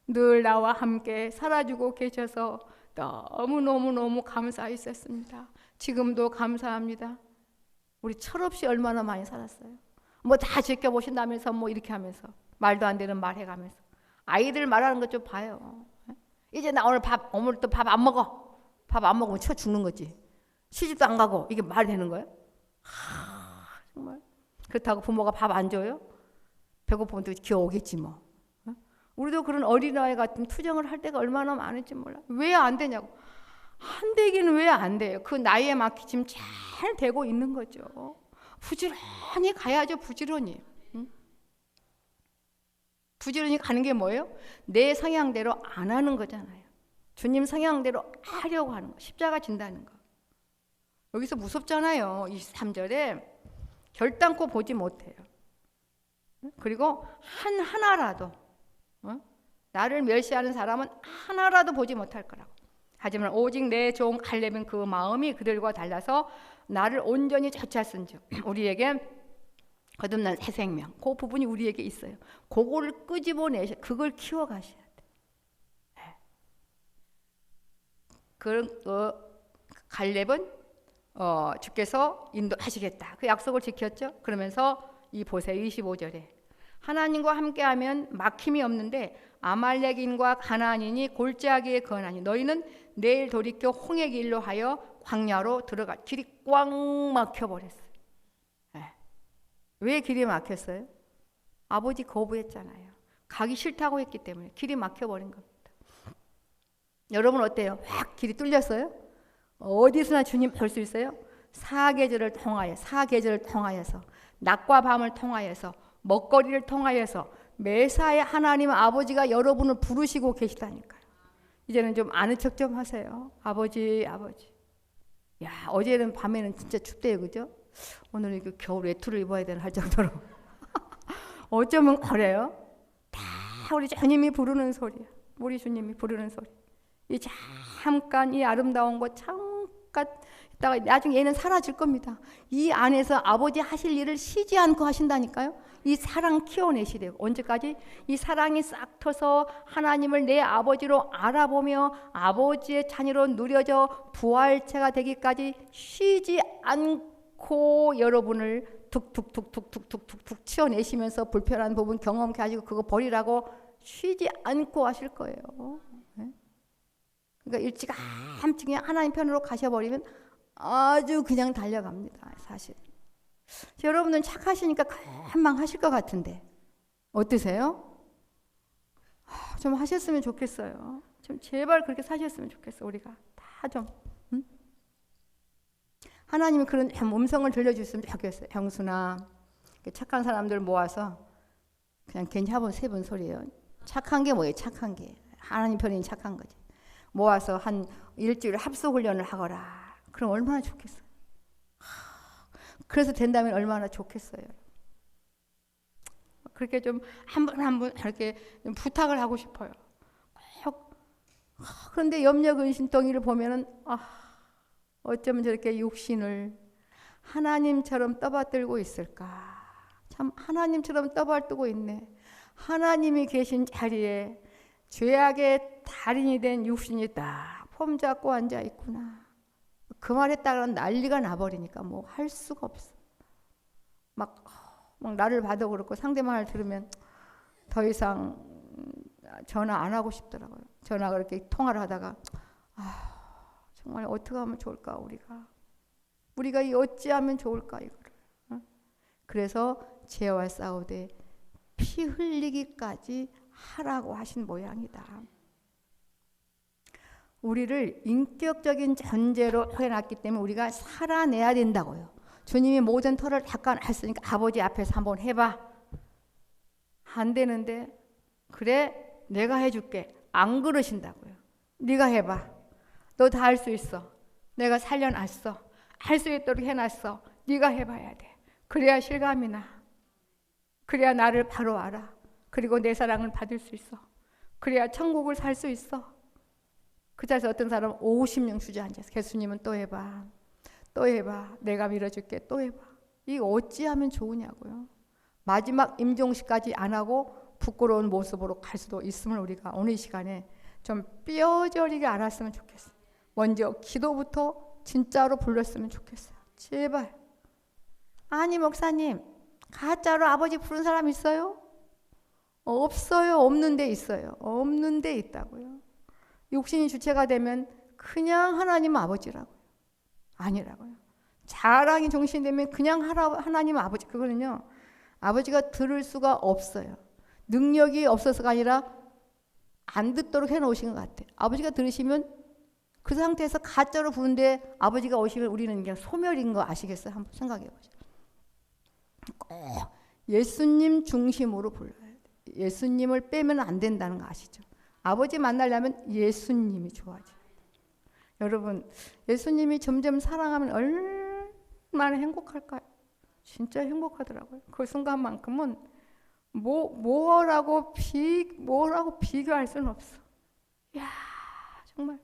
S1: 늘 나와 함께 살아주고 계셔서 너무너무 감사했었습니다. 지금도 감사합니다. 우리 철없이 얼마나 많이 살았어요. 뭐 다 지켜보신다면서 뭐 이렇게 하면서 말도 안 되는 말 해가면서 아이들 말하는 것 좀 봐요. 이제 나 오늘 또 밥 안 먹어. 밥 안 먹으면 쳐 죽는 거지. 시집도 안 가고 이게 말이 되는 거예요? 정말. 그렇다고 부모가 밥 안 줘요? 배고프면 또 기어 오겠지 뭐. 우리도 그런 어린아이 같은 투정을 할 때가 얼마나 많을지 몰라. 왜 안 되냐고. 안 되기는 왜 안 돼요? 그 나이에 맞게 지금 잘 되고 있는 거죠. 부지런히 가야죠. 부지런히. 응? 부지런히 가는 게 뭐예요? 내 성향대로 안 하는 거잖아요. 주님 성향대로 하려고 하는 거. 십자가 진다는 거. 여기서 무섭잖아요. 23절에 결단코 보지 못해요. 그리고 하나라도 나를 멸시하는 사람은 하나라도 보지 못할 거라고. 하지만 오직 내 종 갈렙은 그 마음이 그들과 달라서 나를 온전히 쫓았은즉 우리에게 거듭난 새 생명. 그 부분이 우리에게 있어요. 그거를 끄집어내셔. 그걸 키워가셔야 돼. 그 갈렙은 주께서 인도하시겠다. 그 약속을 지켰죠. 그러면서 이 보세요. 25절에 하나님과 함께하면 막힘이 없는데 아말렉인과 가나안인이 골짜기에 거하니 너희는 내일 돌이켜 홍해 길로 하여 광야로 들어가. 길이 꽉 막혀버렸어요. 왜 길이 막혔어요? 아버지 거부했잖아요. 가기 싫다고 했기 때문에 길이 막혀버린 겁니다. 여러분 어때요? 확 길이 뚫렸어요? 어디서나 주님 볼 수 있어요? 사계절을 통하여서 낮과 밤을 통하여서 먹거리를 통하여서 매사에 하나님 아버지가 여러분을 부르시고 계시다니까요. 이제는 좀 아는 척 좀 하세요. 아버지. 야, 어제는 밤에는 진짜 춥대요. 그죠? 오늘 이거 겨울 외투를 입어야 되나 할 정도로 어쩌면 그래요. 다 우리 주님이 부르는 소리야. 우리 주님이 부르는 소리. 이 잠깐 이 아름다운 거 잠깐 있다가 나중에 얘는 사라질 겁니다. 이 안에서 아버지 하실 일을 쉬지 않고 하신다니까요. 이 사랑 키워내시래요. 언제까지? 이 사랑이 싹 터서 하나님을 내 아버지로 알아보며 아버지의 자녀로 누려져 부활체가 되기까지 쉬지 않고 여러분을 툭툭툭툭툭툭툭 치워내시면서 불편한 부분 경험케 하시고 그거 버리라고 쉬지 않고 하실 거예요. 그러니까 일찌감치 그냥 하나님 편으로 가셔버리면 아주 그냥 달려갑니다. 사실 여러분은 착하시니까 금방 하실 것 같은데 어떠세요? 좀 하셨으면 좋겠어요. 좀 제발 그렇게 사셨으면 좋겠어. 우리가 다 좀 하나님이 그런 음성을 들려주셨으면 좋겠어요. 형수나 착한 사람들 모아서 그냥 괜히 한번 세번 소리예요. 착한 게 뭐예요? 착한 게 하나님 편이 착한 거지. 모아서 한 일주일 합숙 훈련을 하거라. 그럼 얼마나 좋겠어요. 그래서 된다면 얼마나 좋겠어요. 그렇게 좀 한 분 한 분 이렇게 부탁을 하고 싶어요. 그런데 염려 근심덩이를 보면은 어쩌면 저렇게 육신을 하나님처럼 떠받들고 있을까. 참 하나님처럼 떠받들고 있네. 하나님이 계신 자리에 죄악의 달인이 된 육신이 딱 폼 잡고 앉아 있구나. 그 말했다가는 난리가 나버리니까 뭐 할 수가 없어. 막 나를 봐도 그렇고 상대방을 들으면 더 이상 전화 안 하고 싶더라고요. 전화 그렇게 통화를 하다가 정말 어떻게 하면 좋을까 우리가 이 어찌하면 좋을까 이거를. 그래서 죄와 싸우되 피 흘리기까지 하라고 하신 모양이다. 우리를 인격적인 존재로 해놨기 때문에 우리가 살아내야 된다고요. 주님이 모든 털을 닦아놨으니까 아버지 앞에서 한번 해봐. 안 되는데 그래 내가 해줄게. 안 그러신다고요. 네가 해봐. 너 다 할 수 있어. 내가 살려놨어. 할 수 있도록 해놨어. 네가 해봐야 돼. 그래야 실감이 나. 그래야 나를 바로 알아. 그리고 내 사랑을 받을 수 있어. 그래야 천국을 살 수 있어. 그 자리에서 어떤 사람은 50년 주저앉아서 예수님은 또 해봐. 또 해봐. 내가 밀어줄게. 또 해봐. 이거 어찌하면 좋으냐고요. 마지막 임종식까지 안 하고 부끄러운 모습으로 갈 수도 있음을 우리가 오늘 이 시간에 좀 뼈저리게 알았으면 좋겠어요. 먼저 기도부터 진짜로 불렀으면 좋겠어요. 제발. 아니 목사님 가짜로 아버지 부른 사람 있어요? 없어요. 없는 데 있어요. 없는 데 있다고요. 육신이 주체가 되면 그냥 하나님 아버지라고요. 아니라고요. 자랑이 정신이 되면 그냥 하나님 아버지. 그거는요. 아버지가 들을 수가 없어요. 능력이 없어서가 아니라 안 듣도록 해놓으신 것 같아요. 아버지가 들으시면 그 상태에서 가짜로 부른데 아버지가 오시면 우리는 그냥 소멸인 거 아시겠어요? 한번 생각해 보세요. 꼭 예수님 중심으로 불러야 돼요. 예수님을 빼면 안 된다는 거 아시죠? 아버지 만나려면 예수님이 좋아져요. 여러분, 예수님이 점점 사랑하면 얼마나 행복할까요? 진짜 행복하더라고요. 그 순간만큼은 뭐라고 비교할 수는 없어. 야, 정말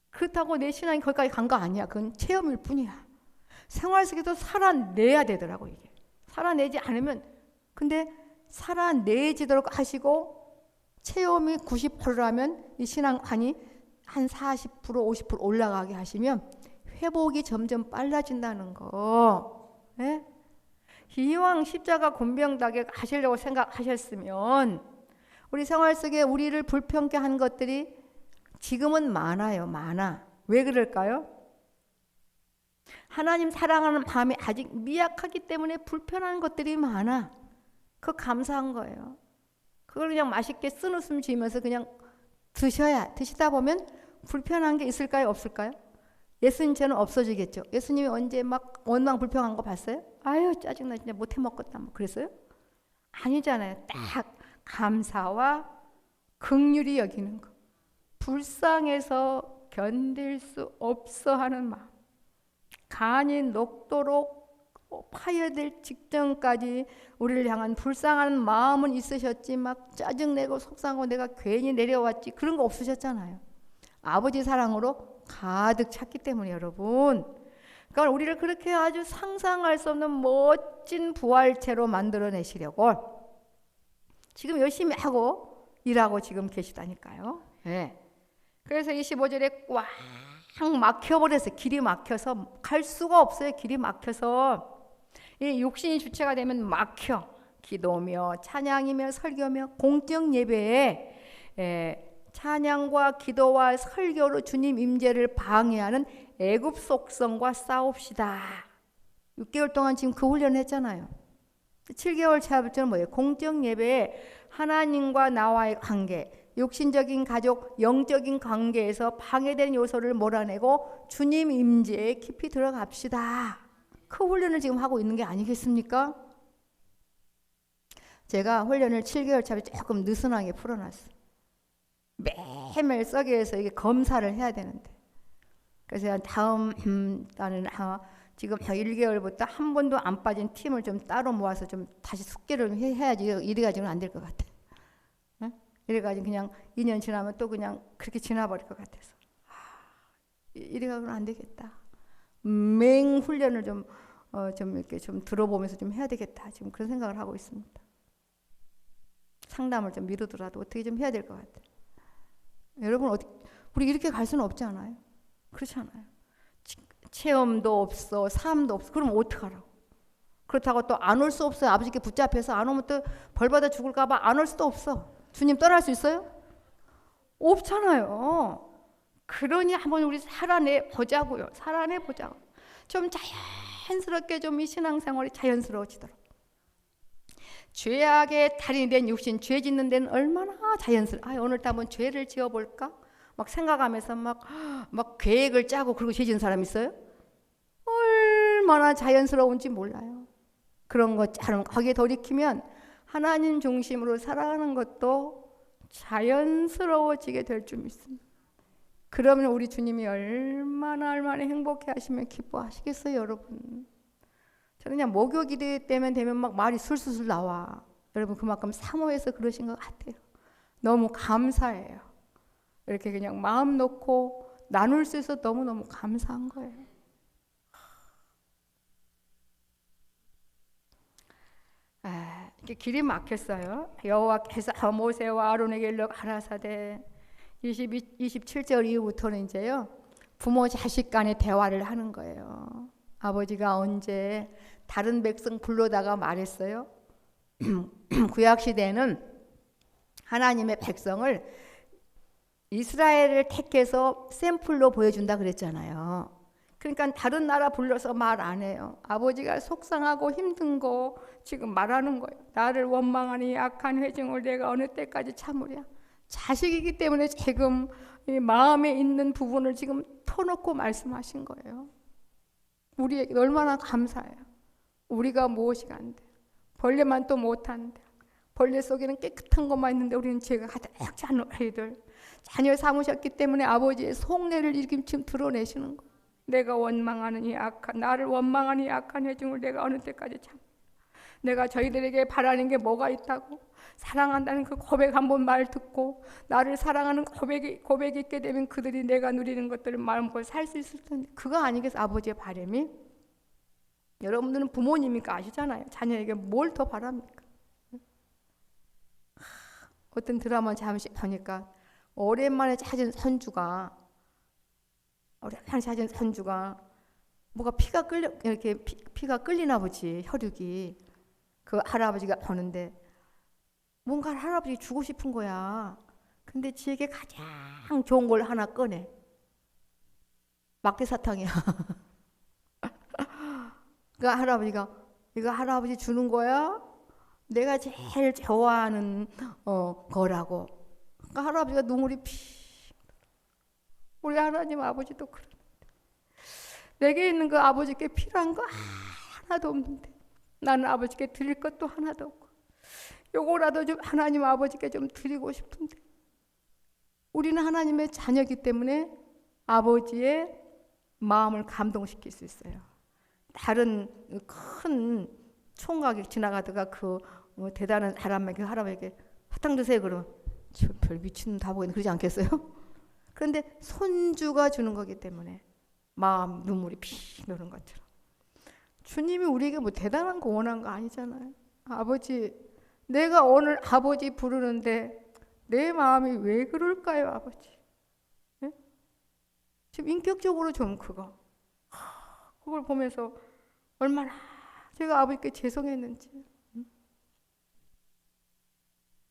S1: 그렇다고 내 신앙이 거기까지 간 거 아니야. 그건 체험일 뿐이야. 생활 속에서 살아내야 되더라고 이게. 살아내지 않으면, 근데 살아내지도록 하시고 체험이 90%라면 이 신앙관이 한 40%, 50% 올라가게 하시면 회복이 점점 빨라진다는 거. 네? 이왕 십자가 곤병닭에 가시려고 생각하셨으면 우리 생활 속에 우리를 불평케 한 것들이 지금은 많아요. 많아. 왜 그럴까요? 하나님 사랑하는 마음이 아직 미약하기 때문에 불편한 것들이 많아. 그거 감사한 거예요. 그걸 그냥 맛있게 쓴웃음 지으면서 그냥 드시다 보면 불편한 게 있을까요? 없을까요? 예수님처럼 없어지겠죠. 예수님이 언제 막 원망 불평한 거 봤어요? 아유 짜증나 진짜 못해 먹겠다 뭐 그랬어요? 아니잖아요. 딱 감사와 긍휼히 여기는 거. 불쌍해서 견딜 수 없어 하는 마음. 간이 녹도록 파여들 직전까지 우리를 향한 불쌍한 마음은 있으셨지 막 짜증내고 속상하고 내가 괜히 내려왔지 그런 거 없으셨잖아요. 아버지 사랑으로 가득 찼기 때문에 여러분. 그러니까 우리를 그렇게 아주 상상할 수 없는 멋진 부활체로 만들어내시려고 지금 열심히 하고 일하고 지금 계시다니까요. 네. 그래서 25절에 꽉 막혀버려서 길이 막혀서 갈 수가 없어요. 길이 막혀서 이 육신이 주체가 되면 막혀. 기도며 찬양이며 설교며 공적 예배에 찬양과 기도와 설교로 주님 임재를 방해하는 애굽 속성과 싸웁시다. 6개월 동안 지금 그 훈련을 했잖아요. 7개월 차부터는 뭐예요? 공적 예배에 하나님과 나와의 관계, 육신적인 가족, 영적인 관계에서 방해되는 요소를 몰아내고 주님 임재에 깊이 들어갑시다. 그 훈련을 지금 하고 있는 게 아니겠습니까? 제가 훈련을 7개월 차에 조금 느슨하게 풀어놨어요. 매일매일 써기에서 이게 검사를 해야 되는데. 그래서 다음 나는 지금 1개월부터 한 번도 안 빠진 팀을 좀 따로 모아서 좀 다시 숙제를 해야지. 이래가지고는 안 될 것 같아. 응? 이래가지고 그냥 2년 지나면 또 그냥 그렇게 지나버릴 것 같아서. 이래가지고는 안 되겠다. 맹훈련을 좀 이렇게 좀 들어보면서 좀 해야 되겠다. 지금 그런 생각을 하고 있습니다. 상담을 좀 미루더라도 어떻게 좀 해야 될 것 같아요. 여러분, 우리 이렇게 갈 수는 없지 않아요? 그렇지 않아요? 체험도 없어, 삶도 없어. 그럼 어떡하라고? 그렇다고 또 안 올 수 없어요. 아버지께 붙잡혀서 안 오면 또 벌받아 죽을까 봐 안 올 수도 없어. 주님 떠날 수 있어요? 없잖아요. 그러니 한번 우리 살아내 보자고요. 살아내 보자고. 좀 자연스럽게 좀 이 신앙생활이 자연스러워지도록. 죄악의 달인이 된 육신, 죄 짓는 데는 얼마나 자연스러워. 오늘도 한번 죄를 지어볼까? 막 생각하면서 막 계획을 짜고 그러고 죄 짓는 사람 있어요? 얼마나 자연스러운지 몰라요. 그런 거 거기에 돌이키면 하나님 중심으로 살아가는 것도 자연스러워지게 될 줄 믿습니다. 그러면 우리 주님이 얼마나 행복해 하시면 기뻐하시겠어요, 여러분. 저는 그냥 목요일이 되면 막 말이 술술 나와. 여러분 그만큼 사모해서 그러신 것 같아요. 너무 감사해요. 이렇게 그냥 마음 놓고 나눌 수 있어서 너무너무 감사한 거예요. 이렇게 길이 막혔어요. 여호와께서 모세와 아론에게 일러 가라사대 27절 이후부터는 이제요. 부모 자식 간의 대화를 하는 거예요. 아버지가 언제 다른 백성 불러다가 말했어요. 구약시대에는 하나님의 백성을 이스라엘을 택해서 샘플로 보여준다 그랬잖아요. 그러니까 다른 나라 불러서 말 안 해요. 아버지가 속상하고 힘든 거 지금 말하는 거예요. 나를 원망하니 악한 회중을 내가 어느 때까지 참으랴. 자식이기 때문에 지금 이 마음에 있는 부분을 지금 터놓고 말씀하신 거예요. 우리에게 얼마나 감사해요.
S2: 우리가 무엇이 안 돼. 벌레만 또 못한다. 벌레 속에는 깨끗한 것만 있는데 우리는 죄가 가득 찬 아이들. 자녀 삼으셨기 때문에 아버지의 속내를 지금 드러내시는 거. 내가 원망하는 이 악한, 나를 원망하는 이 악한 해중을 내가 어느 때까지 참. 내가 저희들에게 바라는 게 뭐가 있다고? 사랑한다는 그 고백 한 번 말 듣고 나를 사랑하는 고백이 있게 되면 그들이 내가 누리는 것들을 마음껏 살 수 있을 텐데, 그거 아니겠어 아버지의 바람이? 여러분들은 부모님이니까 아시잖아요. 자녀에게 뭘 더 바랍니까? 어떤 드라마 잠시 보니까 오랜만에 찾은 선주가 뭐가 피가 끌리나 보지, 혈육이. 그 할아버지가 보는데 뭔가 할아버지 주고 싶은 거야. 근데 지에게 가장 좋은 걸 하나 꺼내. 막대사탕이야. 그 할아버지가 이거 할아버지 주는 거야? 내가 제일 좋아하는 거라고. 그 할아버지가 눈물이 우리 하나님 아버지도 그러는데 내게 있는 그 아버지께 필요한 거 하나도 없는데 나는 아버지께 드릴 것도 하나도 없고 요거라도 좀 하나님 아버지께 좀 드리고 싶은데, 우리는 하나님의 자녀이기 때문에 아버지의 마음을 감동시킬 수 있어요. 다른 큰 총각이 지나가다가 그 대단한 사람에게, 할아버지에게 사탕 드세요 그러면 저 별 미친놈 다 보이는, 그러지 않겠어요? 그런데 손주가 주는 거기 때문에 마음 눈물이 피 노는 것처럼 주님이 우리에게 뭐 대단한 거 원한 거 아니잖아요. 아버지, 내가 오늘 아버지 부르는데 내 마음이 왜 그럴까요 아버지? 네? 지금 인격적으로 좀 그걸 보면서 얼마나 제가 아버지께 죄송했는지.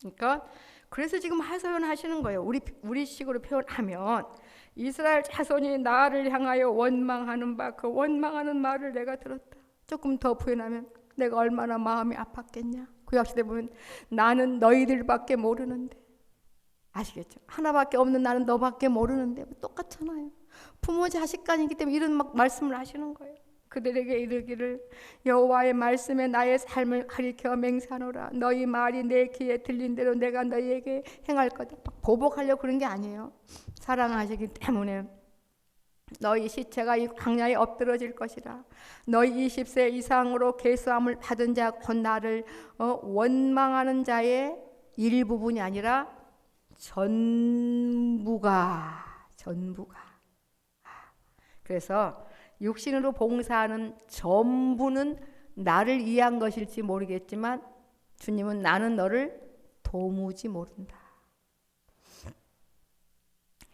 S2: 그러니까 그래서 지금 하소연 하시는 거예요. 우리 식으로 표현하면 이스라엘 자손이 나를 향하여 원망하는 바, 그 원망하는 말을 내가 들었다. 조금 더 표현하면 내가 얼마나 마음이 아팠겠냐. 구약시대 보면 나는 너희들밖에 모르는데, 아시겠죠? 하나밖에 없는 나는 너밖에 모르는데, 똑같잖아요. 부모 자식 간이기 때문에 이런 말씀을 하시는 거예요. 그들에게 이르기를 여호와의 말씀에 나의 삶을 가리켜 맹세하노라. 너희 말이 내 귀에 들린 대로 내가 너희에게 행할 거다. 보복하려고 그런 게 아니에요. 사랑하시기 때문에 너희 시체가 이 광야에 엎드러질 것이라. 너희 20세 이상으로 계수함을 받은 자 곧 나를 원망하는 자의 일부분이 아니라 전부가. 그래서 육신으로 봉사하는 전부는 나를 이해한 것일지 모르겠지만 주님은 나는 너를 도무지 모른다.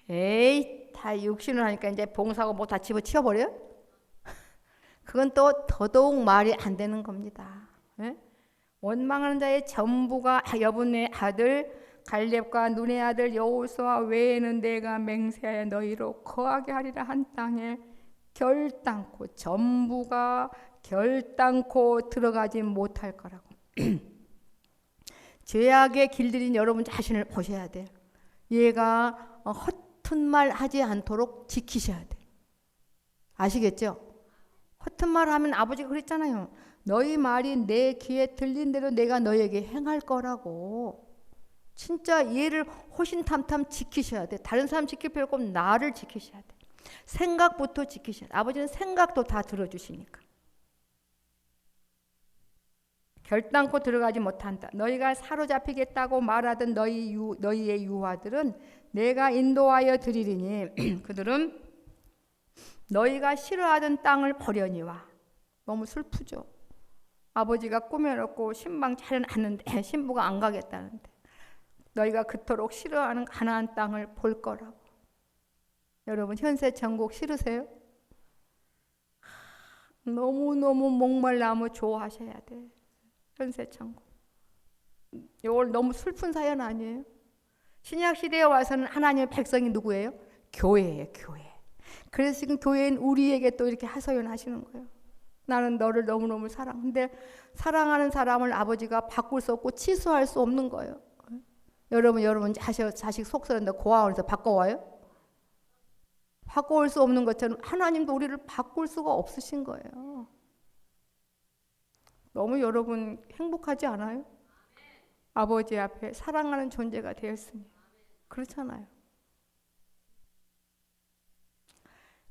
S2: 에이, 다 육신을 하니까 이제 봉사하고 뭐 다 집어치워버려? 그건 또 더더욱 말이 안 되는 겁니다. 예? 원망하는 자의 전부가 여분의 아들 갈렙과 눈의 아들 여호수아 외에는 내가 맹세하여 너희로 거하게 하리라 한 땅에 결단코, 전부가 결단코 들어가지 못할 거라고. 죄악에 길들인 여러분 자신을 보셔야 돼요. 얘가 허튼 말 하지 않도록 지키셔야 돼요. 아시겠죠? 허튼 말 하면 아버지가 그랬잖아요. 너희 말이 내 귀에 들린 대로 내가 너에게 행할 거라고. 진짜 얘를 호신탐탐 지키셔야 돼. 다른 사람 지킬 필요 없고 나를 지키셔야 돼. 생각부터 지키셔야 돼. 아버지는 생각도 다 들어주시니까. 결단코 들어가지 못한다. 너희가 사로잡히겠다고 말하던 너희의 유아들은 내가 인도하여 드리리니 그들은 너희가 싫어하던 땅을 버려니와. 너무 슬프죠. 아버지가 꾸며놓고 신방 차려놨는데 신부가 안 가겠다는데 너희가 그토록 싫어하는 가나안 땅을 볼 거라고. 여러분 현세 천국 싫으세요? 너무너무 목말라면 좋아하셔야 돼. 현세 천국. 이걸 너무 슬픈 사연 아니에요? 신약 시대에 와서는 하나님의 백성이 누구예요? 교회예요, 교회. 그래서 지금 교회는 우리에게 또 이렇게 하소연 하시는 거예요. 나는 너를 너무너무 사랑하는데 사랑하는 사람을 아버지가 바꿀 수 없고 취소할 수 없는 거예요. 여러분 자식 속쓰는데 고아원에서 바꿔와요? 바꿔올 수 없는 것처럼 하나님도 우리를 바꿀 수가 없으신 거예요. 너무 여러분 행복하지 않아요? 아버지 앞에 사랑하는 존재가 되었으니. 그렇잖아요.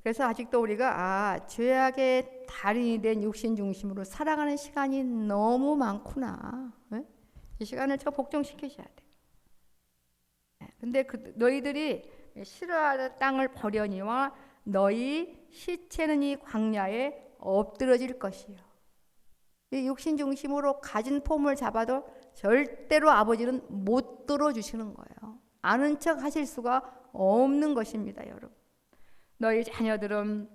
S2: 그래서 아직도 우리가 죄악의 달인이 된 육신 중심으로 살아가는 시간이 너무 많구나. 네? 이 시간을 저 복종시키셔야 돼. 근데 너희들이 싫어하는 땅을 버려니와 너희 시체는 이 광야에 엎드러질 것이요. 이 육신 중심으로 가진 폼을 잡아도 절대로 아버지는 못 들어주시는 거예요. 아는 척 하실 수가 없는 것입니다, 여러분. 너희 자녀들은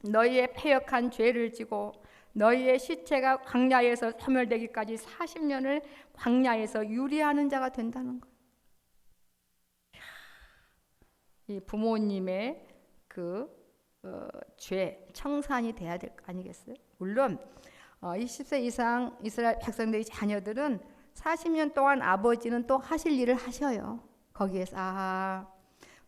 S2: 너희의 패역한 죄를 지고 너희의 시체가 광야에서 소멸되기까지 40년을 광야에서 유리하는 자가 된다는 거예요. 이 부모님의 죄 청산이 돼야 될 거 아니겠어요? 물론 20세 이상 이스라엘 백성들의 자녀들은 40년 동안 아버지는 또 하실 일을 하셔요. 거기에서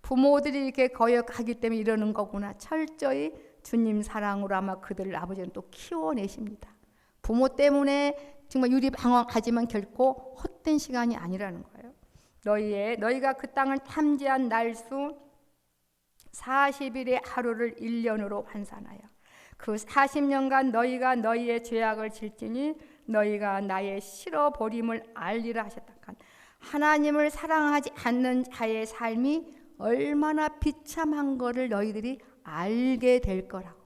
S2: 부모들이 이렇게 거역하기 때문에 이러는 거구나. 철저히 주님 사랑으로 아마 그들을 아버지는 또 키워내십니다. 부모 때문에 정말 유리방황하지만 결코 헛된 시간이 아니라는 거예요. 너희가 그 땅을 탐지한 날수 40일의 하루를 1년으로 환산하여 그 40년간 너희가 너희의 죄악을 질지니 너희가 나의 싫어버림을 알리라 하셨다. 하나님을 사랑하지 않는 자의 삶이 얼마나 비참한 것을 너희들이 알게 될 거라고.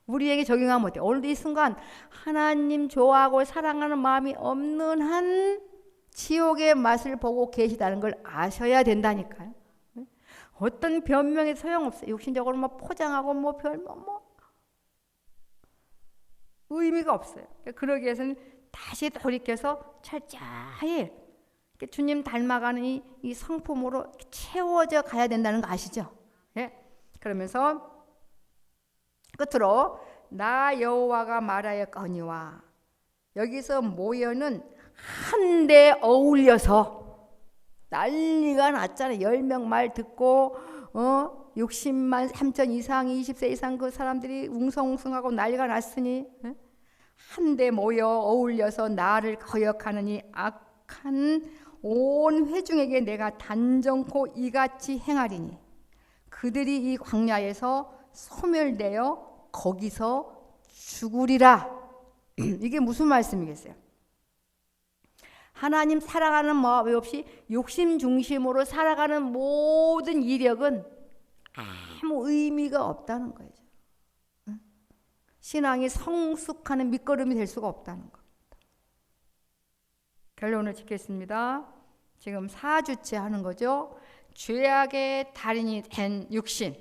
S2: 우리에게 적용하면 어때요? 오늘도 이 순간 하나님 좋아하고 사랑하는 마음이 없는 한 지옥의 맛을 보고 계시다는 걸 아셔야 된다니까요. 어떤 변명이 소용없어요. 육신적으로 포장하고 의미가 없어요. 그러기 위해서는 다시 돌이켜서 철저히 주님 닮아가는 이 성품으로 채워져 가야 된다는 거 아시죠? 예? 그러면서 끝으로 나 여호와가 말하였거니와 여기서 모여는 한데 어울려서 난리가 났잖아요. 10명 말 듣고 60만 3천 이상 20세 이상 그 사람들이 웅성웅성하고 난리가 났으니 한데 모여 어울려서 나를 거역하느니 악한 온 회중에게 내가 단정코 이같이 행하리니 그들이 이 광야에서 소멸되어 거기서 죽으리라. 이게 무슨 말씀이겠어요? 하나님 사랑하는 마음 없이 욕심 중심으로 살아가는 모든 이력은 아무 의미가 없다는 거죠. 신앙이 성숙하는 밑거름이 될 수가 없다는 겁니다. 결론을 짓겠습니다. 지금 4주째 하는 거죠. 죄악의 달인이 된 육신.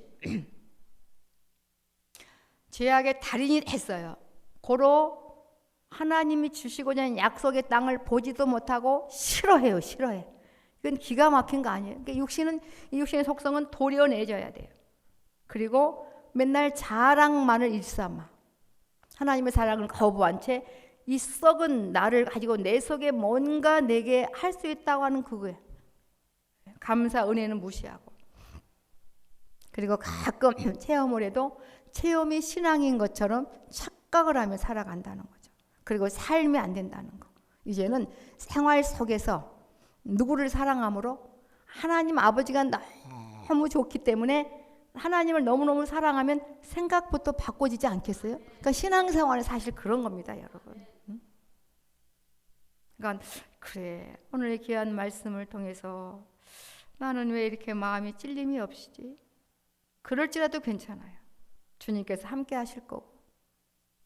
S2: 죄악의 달인이 됐어요. 고로 하나님이 주시고자 하는 약속의 땅을 보지도 못하고 싫어해요. 싫어해. 이건 기가 막힌 거 아니에요. 그러니까 이 육신의 속성은 도려내줘야 돼요. 그리고 맨날 자랑만을 일삼아 하나님의 사랑을 거부한 채 이 썩은 나를 가지고 내 속에 뭔가 내게 할 수 있다고 하는 그거예요. 감사 은혜는 무시하고. 그리고 가끔 체험을 해도 체험이 신앙인 것처럼 착각을 하며 살아간다는 거죠. 그리고 삶이 안 된다는 거. 이제는 생활 속에서 누구를 사랑함으로 하나님 아버지가 너무 좋기 때문에 하나님을 너무너무 사랑하면 생각부터 바꿔지지 않겠어요? 그러니까 신앙생활은 사실 그런 겁니다, 여러분. 그러니까 그래, 오늘 귀한 말씀을 통해서 나는 왜 이렇게 마음이 찔림이 없이지? 그럴지라도 괜찮아요. 주님께서 함께 하실 거고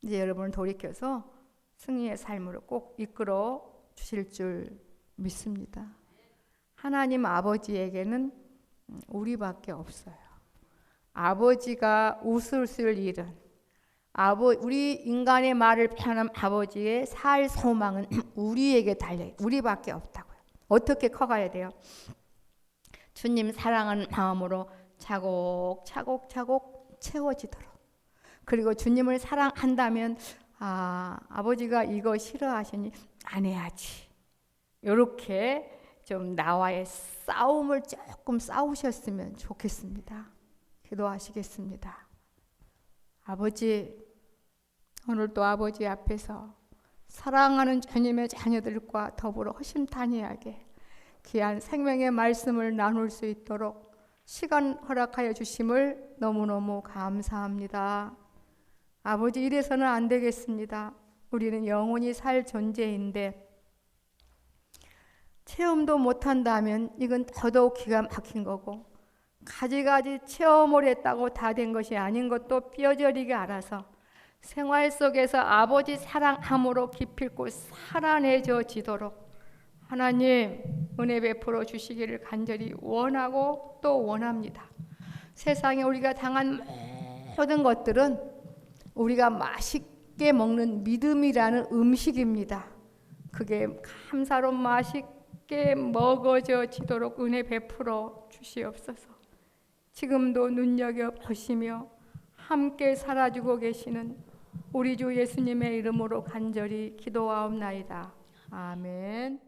S2: 이제 여러분을 돌이켜서 승리의 삶으로 꼭 이끌어 주실 줄 믿습니다. 하나님 아버지에게는 우리밖에 없어요. 아버지가 웃으실 일은 우리 인간의 말을 표현한 아버지의 살 소망은 우리에게 달려요. 우리밖에 없다고요. 어떻게 커가야 돼요? 주님 사랑하는 마음으로 차곡차곡 채워지도록. 그리고 주님을 사랑한다면 아버지가 이거 싫어하시니 안 해야지. 이렇게 좀 나와의 싸움을 조금 싸우셨으면 좋겠습니다. 기도하시겠습니다. 아버지, 오늘도 아버지 앞에서 사랑하는 주님의 자녀들과 더불어 허심탄회하게 귀한 생명의 말씀을 나눌 수 있도록 시간 허락하여 주심을 너무너무 감사합니다. 아버지, 이래서는 안 되겠습니다. 우리는 영원히 살 존재인데 체험도 못한다면 이건 더더욱 기가 막힌 거고, 가지가지 체험을 했다고 다 된 것이 아닌 것도 뼈저리게 알아서 생활 속에서 아버지 사랑함으로 기필코 살아내져지도록 하나님 은혜 베풀어 주시기를 간절히 원하고 또 원합니다. 세상에 우리가 당한 모든 것들은 우리가 맛있게 먹는 믿음이라는 음식입니다. 그게 감사로 맛있게 먹어져지도록 은혜 베풀어 주시옵소서. 지금도 눈여겨보시며 함께 살아주고 계시는 우리 주 예수님의 이름으로 간절히 기도하옵나이다. 아멘.